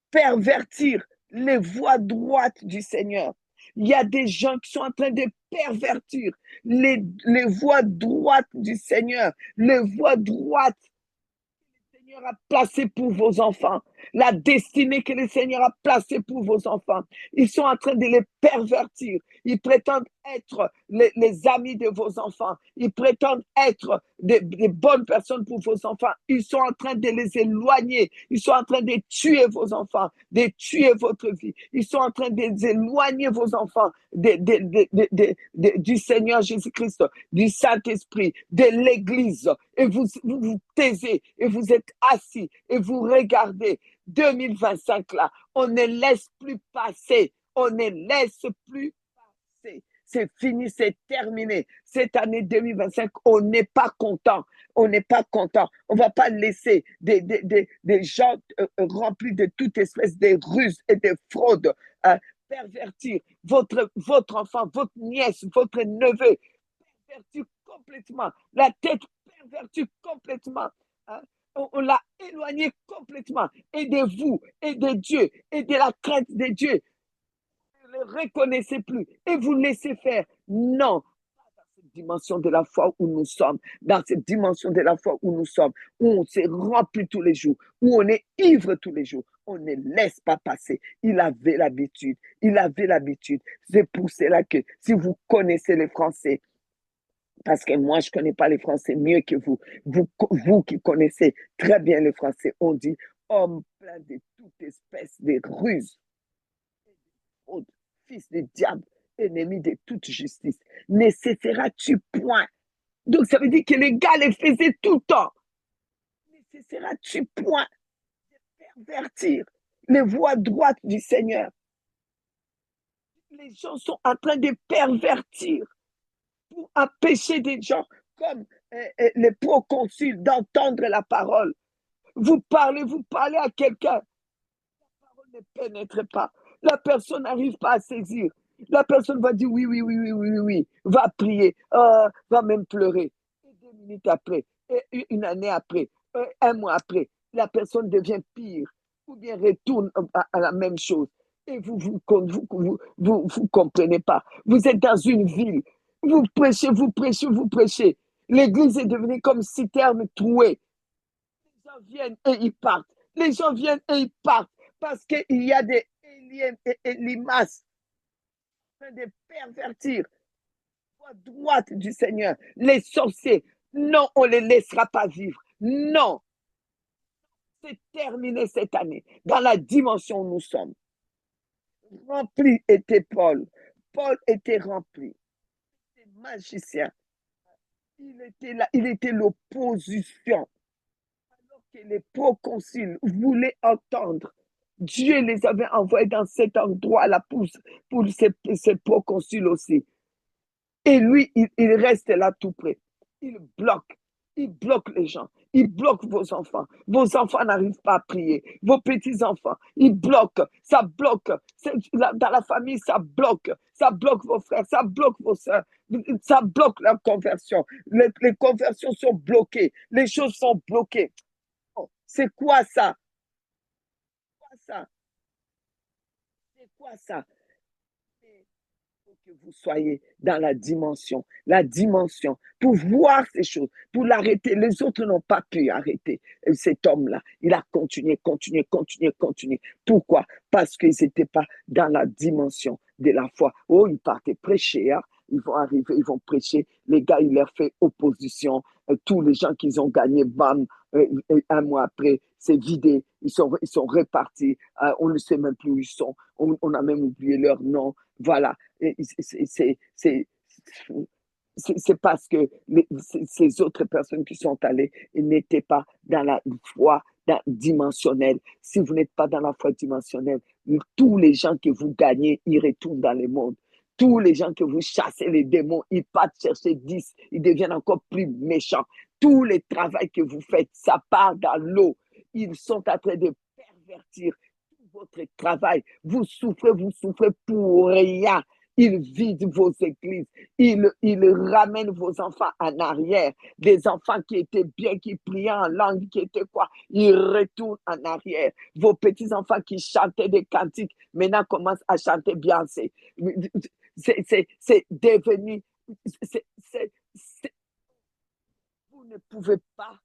pervertir les voies droites du Seigneur. Il y a des gens qui sont en train de pervertir les voies droites du Seigneur, les voies droites que le Seigneur a placées pour vos enfants, la destinée que le Seigneur a placée pour vos enfants. Ils sont en train de les pervertir. Ils prétendent être les amis de vos enfants. Ils prétendent être des bonnes personnes pour vos enfants. Ils sont en train de les éloigner. Ils sont en train de tuer vos enfants, de tuer votre vie. Ils sont en train d'éloigner vos enfants du Seigneur Jésus-Christ, du Saint-Esprit, de l'Église. Et vous taisez et vous êtes assis et vous regardez. 2025 là, on ne laisse plus passer. On ne laisse plus passer. C'est fini, c'est terminé. Cette année 2025, on n'est pas content. On n'est pas content. On ne va pas laisser des gens remplis de toute espèce de ruses et de fraudes pervertir votre enfant, votre nièce, votre neveu, pervertir complètement. La tête pervertie complètement. Hein? On l'a éloigné complètement. Et de vous, et de Dieu, et de la crainte de Dieu. Vous ne le reconnaissez plus et vous laissez faire. Non, dans cette dimension de la foi où nous sommes, dans cette dimension de la foi où nous sommes, où on s'est rempli tous les jours, où on est ivre tous les jours, on ne laisse pas passer. Il avait l'habitude, il avait l'habitude. C'est pour cela que si vous connaissez les Français, parce que moi, je ne connais pas les Français mieux que vous. Vous qui connaissez très bien les Français, on dit homme plein de toute espèce de ruses, fils de diable, ennemi de toute justice. Ne cesseras-tu point? Donc, ça veut dire que les gars les faisaient tout le temps. Ne cesseras-tu point de pervertir les voies droites du Seigneur? Les gens sont en train de pervertir pour empêcher des gens comme les proconsuls d'entendre la parole. Vous parlez à quelqu'un, la parole ne pénètre pas. La personne n'arrive pas à saisir. La personne va dire oui, oui, oui, oui, oui, oui, oui. Va prier, va même pleurer. Et 2 minutes après, et une année après, un mois après, la personne devient pire ou bien retourne à la même chose. Et vous comprenez pas. Vous êtes dans une ville, vous prêchez, vous prêchez, vous prêchez. L'église est devenue comme citerne trouée. Les gens viennent et ils partent. Les gens viennent et ils partent parce qu'il y a des éliens et limaces de pervertir la droite du Seigneur. Les sorciers, non, on ne les laissera pas vivre. Non, c'est terminé cette année dans la dimension où nous sommes. Rempli était Paul. Paul était rempli. Il était magicien. Il était l'opposition. Alors que les proconsuls voulaient entendre. Dieu les avait envoyés dans cet endroit-là pour ces proconsuls aussi. Et lui, il reste là tout près. Il bloque. Il bloque les gens. Il bloque vos enfants. Vos enfants n'arrivent pas à prier. Vos petits-enfants, ils bloquent. Ça bloque. Dans la famille, ça bloque. Ça bloque vos frères. Ça bloque vos soeurs. Ça bloque la conversion. Les conversions sont bloquées. Les choses sont bloquées. Oh, c'est quoi ça? C'est quoi ça? C'est quoi ça? que vous soyez dans la dimension, pour voir ces choses, pour l'arrêter. Les autres n'ont pas pu arrêter cet homme-là. Il a continué. Pourquoi? Parce qu'ils n'étaient pas dans la dimension de la foi. Oh, ils partaient prêcher, hein? Ils vont arriver, ils vont prêcher. Les gars, ils leur font opposition. Tous les gens qu'ils ont gagnés, bam, un mois après, c'est vidé. Ils sont répartis. On ne sait même plus où ils sont. On a même oublié leur nom. Voilà. C'est parce que ces autres personnes qui sont allées n'étaient pas dans la foi dimensionnelle. Si vous n'êtes pas dans la foi dimensionnelle, tous les gens que vous gagnez, ils retournent dans le monde. Tous les gens que vous chassez les démons, ils partent chercher 10, ils deviennent encore plus méchants. Tous les travaux que vous faites, ça part dans l'eau. Ils sont en train de pervertir tout votre travail. Vous souffrez pour rien. Ils vident vos églises. Ils ramènent vos enfants en arrière. Des enfants qui étaient bien, qui priaient en langue, qui étaient quoi? Ils retournent en arrière. Vos petits-enfants qui chantaient des cantiques, maintenant commencent à chanter bien. C'est devenu... Vous ne pouvez pas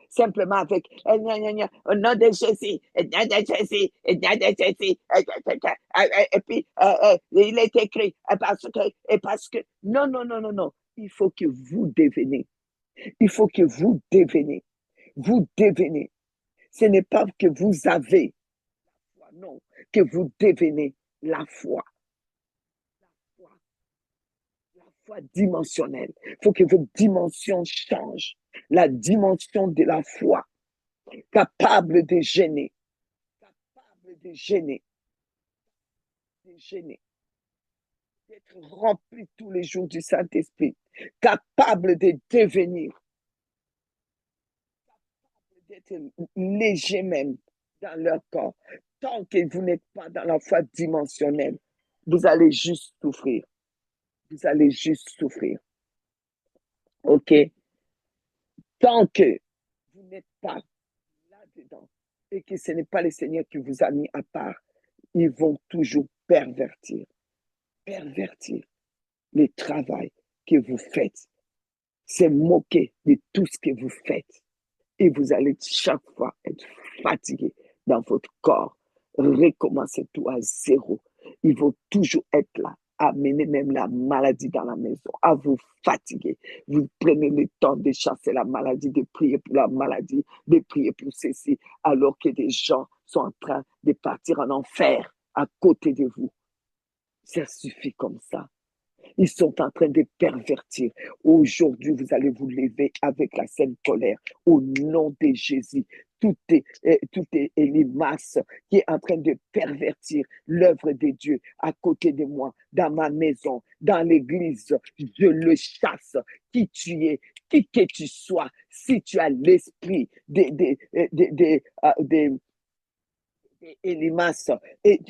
simplement avec au nom de Jésus, et puis il est écrit parce que non, il faut que vous devenez, vous devenez. Ce n'est pas que vous avez la foi, non, que vous devenez la foi dimensionnelle. Il faut que votre dimension change. La dimension de la foi, capable de gêner, d'être rempli tous les jours du Saint-Esprit, capable de devenir, d'être léger même dans leur corps. Tant que vous n'êtes pas dans la foi dimensionnelle, vous allez juste souffrir. OK? Tant que vous n'êtes pas là-dedans et que ce n'est pas le Seigneur qui vous a mis à part, ils vont toujours pervertir le travail que vous faites. C'est moquer de tout ce que vous faites. Et vous allez chaque fois être fatigué dans votre corps. Recommencer tout à zéro. Ils vont toujours être là. Amener même la maladie dans la maison, à vous fatiguer. Vous prenez le temps de chasser la maladie, de prier pour la maladie, de prier pour ceci, alors que des gens sont en train de partir en enfer à côté de vous. Ça suffit comme ça. Ils sont en train de pervertir. Aujourd'hui, vous allez vous lever avec la sainte colère. Au nom de Jésus, tout est Elimas qui est en train de pervertir l'œuvre de Dieu à côté de moi, dans ma maison, dans l'église. Je le chasse. Qui tu es, qui que tu sois, si tu as l'esprit Elimas, et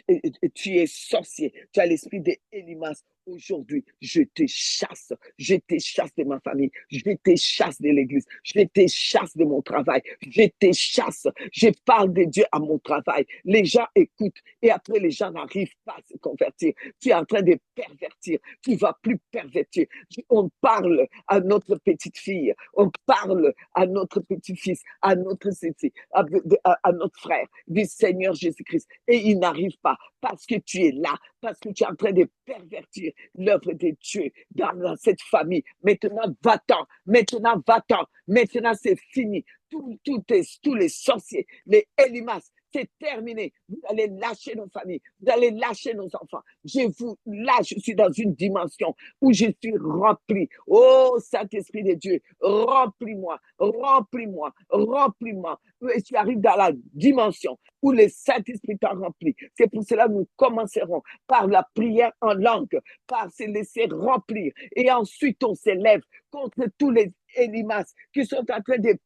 tu es sorcier, tu as l'esprit d'Elimas. Aujourd'hui, je te chasse de ma famille, je te chasse de l'église, je te chasse de mon travail, je te chasse, je parle de Dieu à mon travail. Les gens écoutent et après les gens n'arrivent pas à se convertir. Tu es en train de pervertir, tu ne vas plus pervertir. On parle à notre petite fille, on parle à notre petit-fils, à notre frère du Seigneur Jésus-Christ et il n'arrive pas parce que tu es là, parce que tu es en train de pervertir l'œuvre de Dieu dans cette famille. Maintenant, va-t'en. Maintenant, c'est fini. Tous les sorciers, les Elimas, c'est terminé. Vous allez lâcher nos familles, vous allez lâcher nos enfants. Je suis dans une dimension où je suis rempli. Oh, Saint-Esprit de Dieu, remplis-moi. Et tu arrives dans la dimension où le Saint-Esprit t'a rempli. C'est pour cela que nous commencerons par la prière en langue, par se laisser remplir. Et ensuite, on s'élève contre tous les Elimas qui sont en train de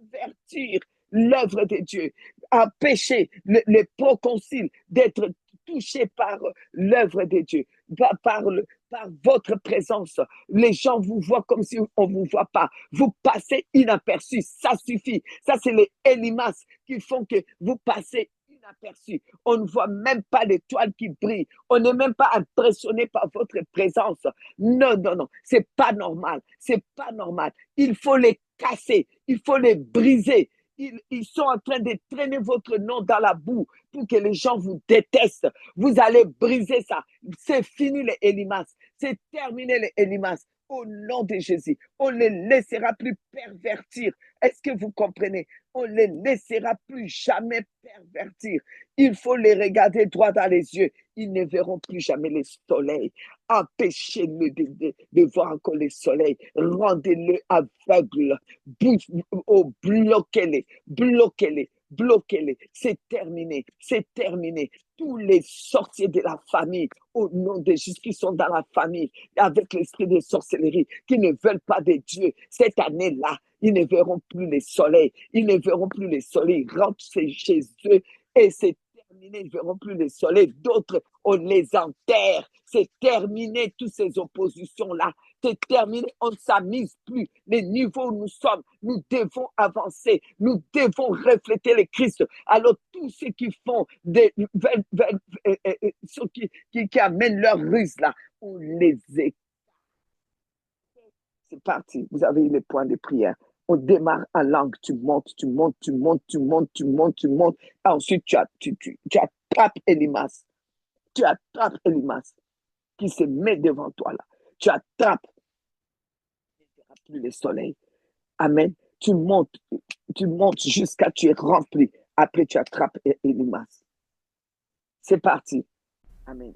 pervertir l'œuvre de Dieu, empêcher les proconsuls d'être touchés par l'œuvre de Dieu, par votre présence. Les gens vous voient comme si on ne vous voit pas. Vous passez inaperçu, ça suffit. Ça, c'est les Elimas qui font que vous passez inaperçu. inaperçu. On ne voit même pas l'étoile qui brille. On n'est même pas impressionné par votre présence. Non, non, non, c'est pas normal. C'est pas normal. Il faut les casser. Il faut les briser. Ils sont en train de traîner votre nom dans la boue pour que les gens vous détestent. Vous allez briser ça. C'est fini les Elimas. C'est terminé les Elimas. Au nom de Jésus, on ne les laissera plus pervertir. Est-ce que vous comprenez? On ne les laissera plus jamais pervertir. Il faut les regarder droit dans les yeux. Ils ne verront plus jamais le soleil. Empêchez-le de voir encore le soleil. Rendez-le aveugle. Bloquez-les. Bloquez-les. Bloquez-les. C'est terminé. C'est terminé. Tous les sorciers de la famille, au nom de Jésus, qui sont dans la famille, avec l'esprit de sorcellerie, qui ne veulent pas de Dieu, cette année-là, ils ne verront plus le soleil. Ils ne verront plus le soleil. Ils rentrent chez eux et c'est terminé. Ils ne verront plus le soleil. D'autres, on les enterre. C'est terminé, toutes ces oppositions-là. C'est terminé, on ne s'amuse plus. Les niveaux où nous sommes, nous devons avancer. Nous devons refléter le Christ. Alors, tous ceux qui font ceux qui amènent leur ruse là, on les écarte. C'est parti. Vous avez eu les points de prière. On démarre en langue. Tu montes, tu montes, tu montes, tu montes, tu montes, tu montes. Ensuite, tu attrapes Elimas. Tu attrapes Elimas qui se met devant toi là. Tu attrapes. Il n'y aura plus le soleil. Amen. Tu montes jusqu'à tu es rempli. Après, tu attrapes Elimas. C'est parti. Amen.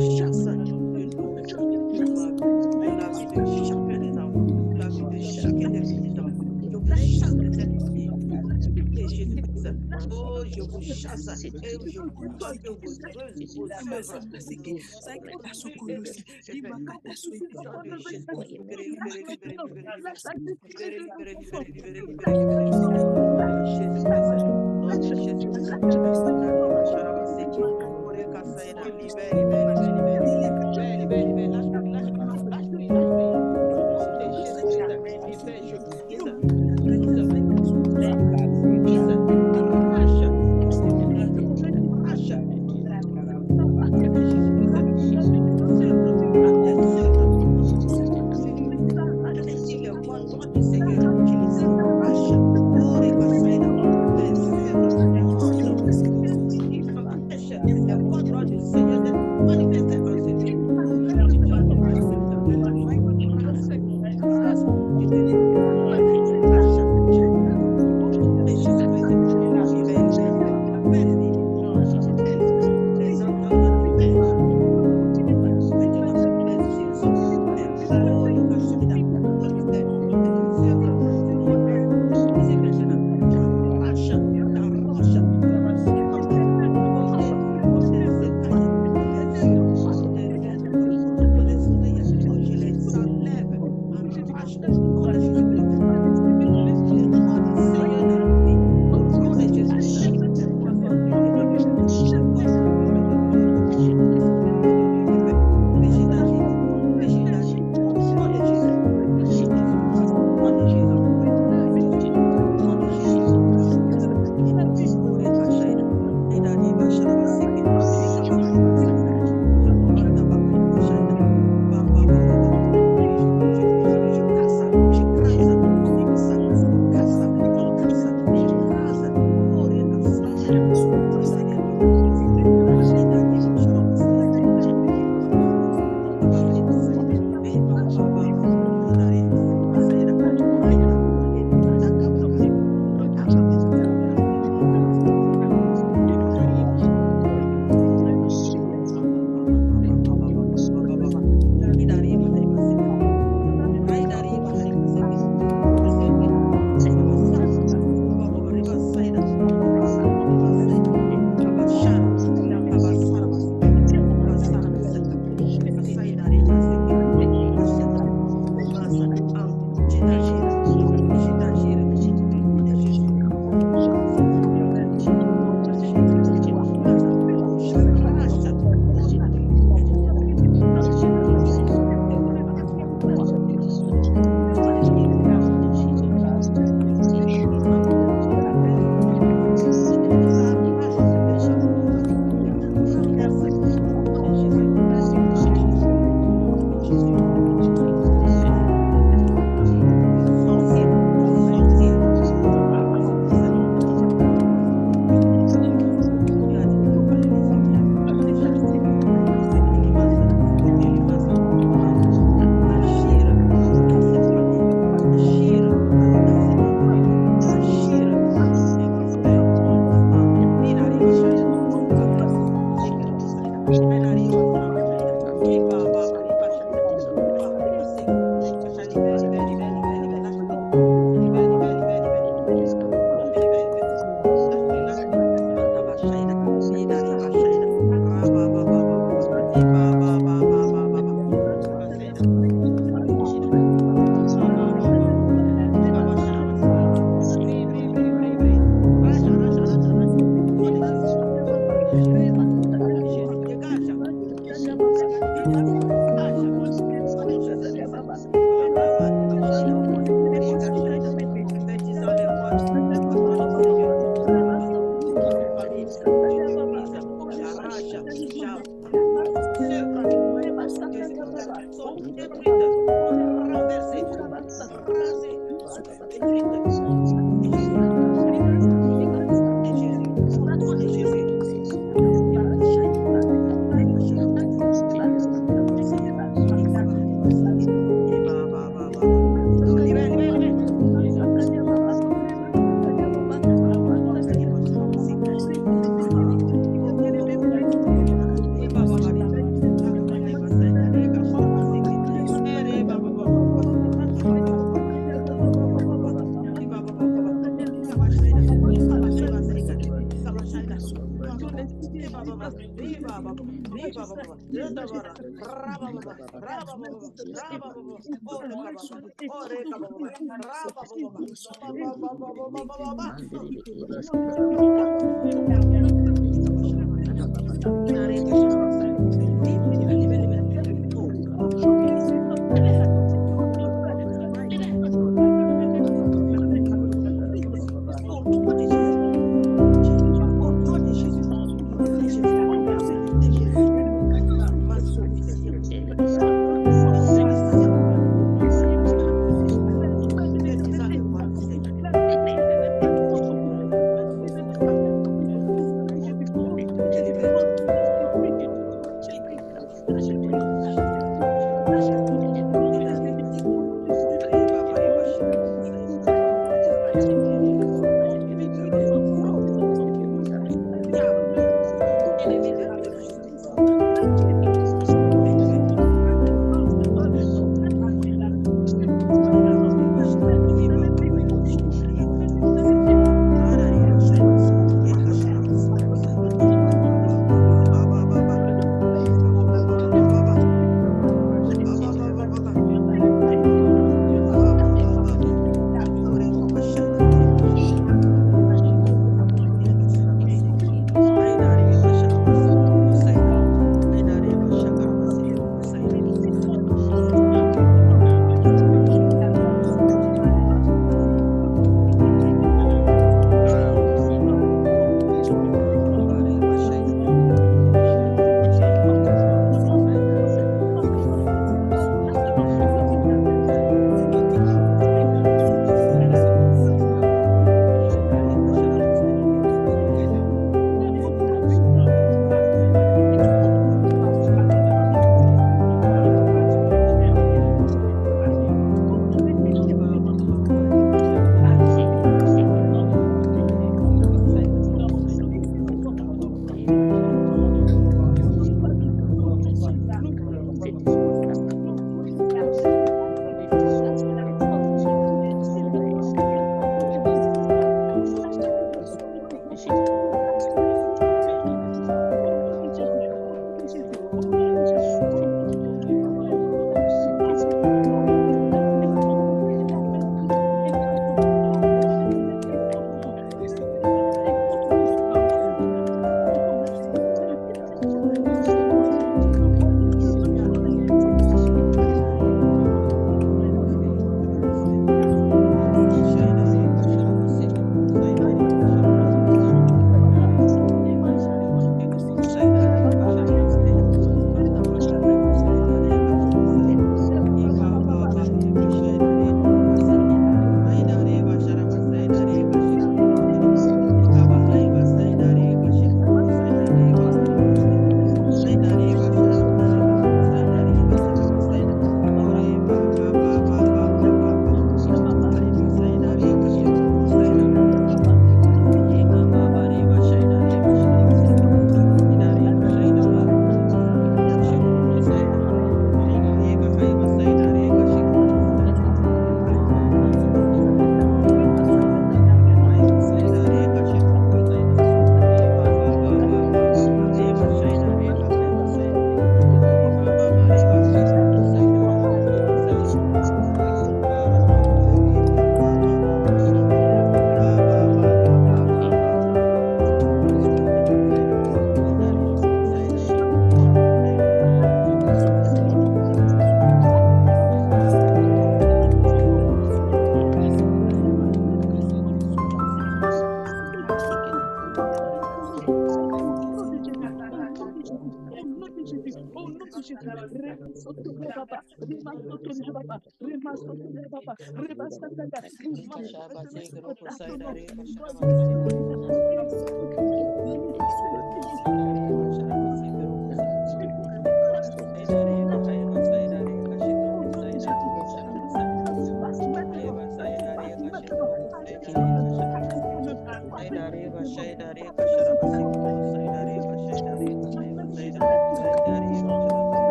chasse de nos vies, dans la vie de chacun des enfants, dans la vie de chacun des petits enfants. Je vous chasse de cette vie. Et Jésus-Christ, oh, je vous chasse et je vous donne que vos œuvres,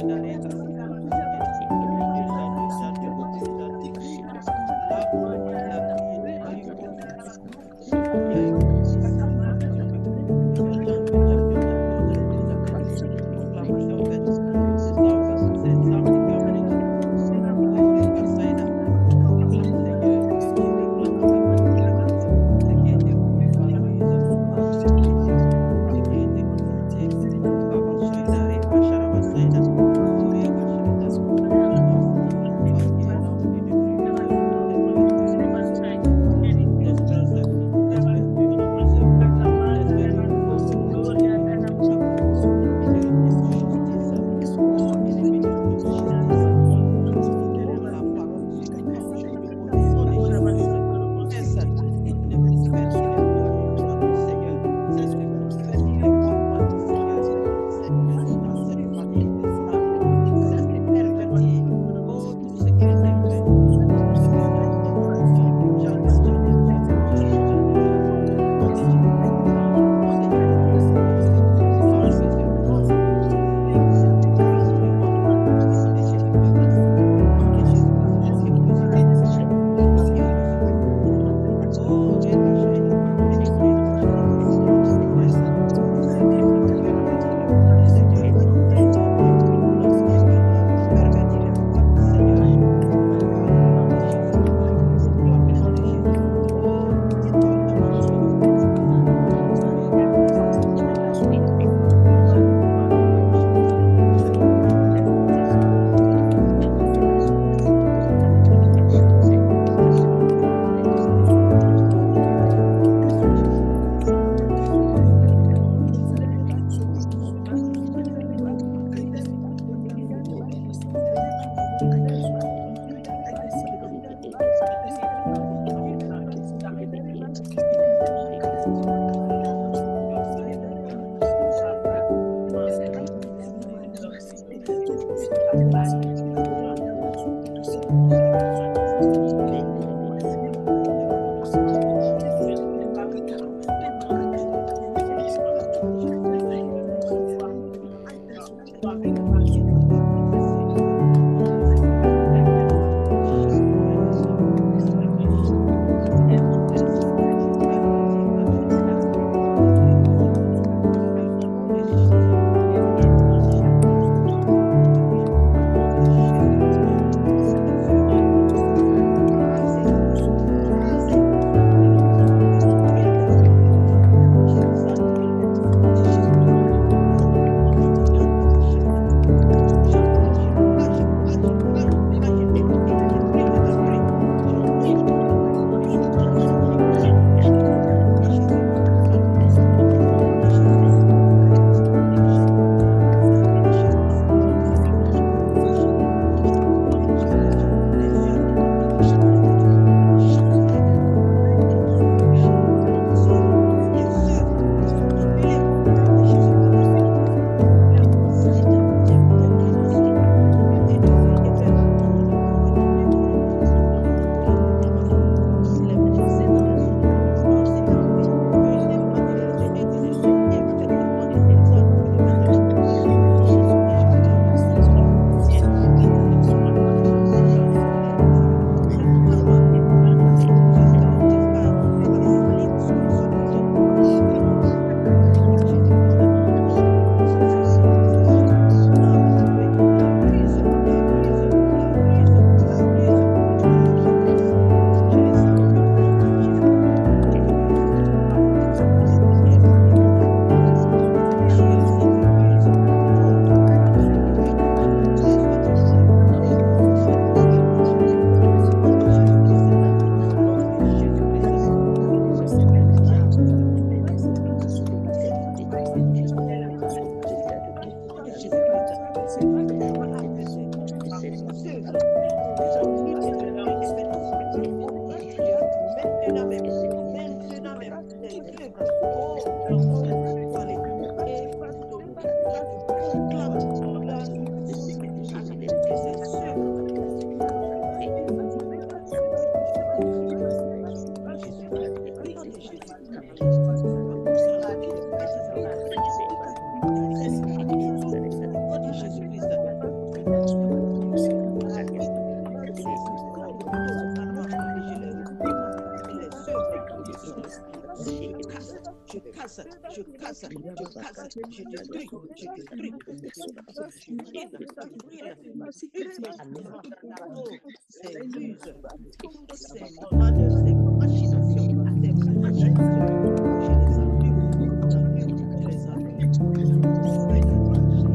Jangan casse, je casse, je détruis, je détruis. Oh, ces ruses, ces manœuvres, ces machinations, je les annule, je les annule. J'annule. Nom de Jésus,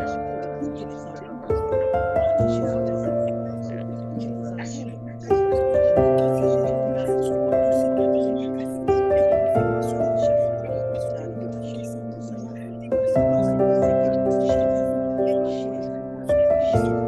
nom de Jésus, nom de Jésus, nom de Jésus, nom de Jésus. Jésus.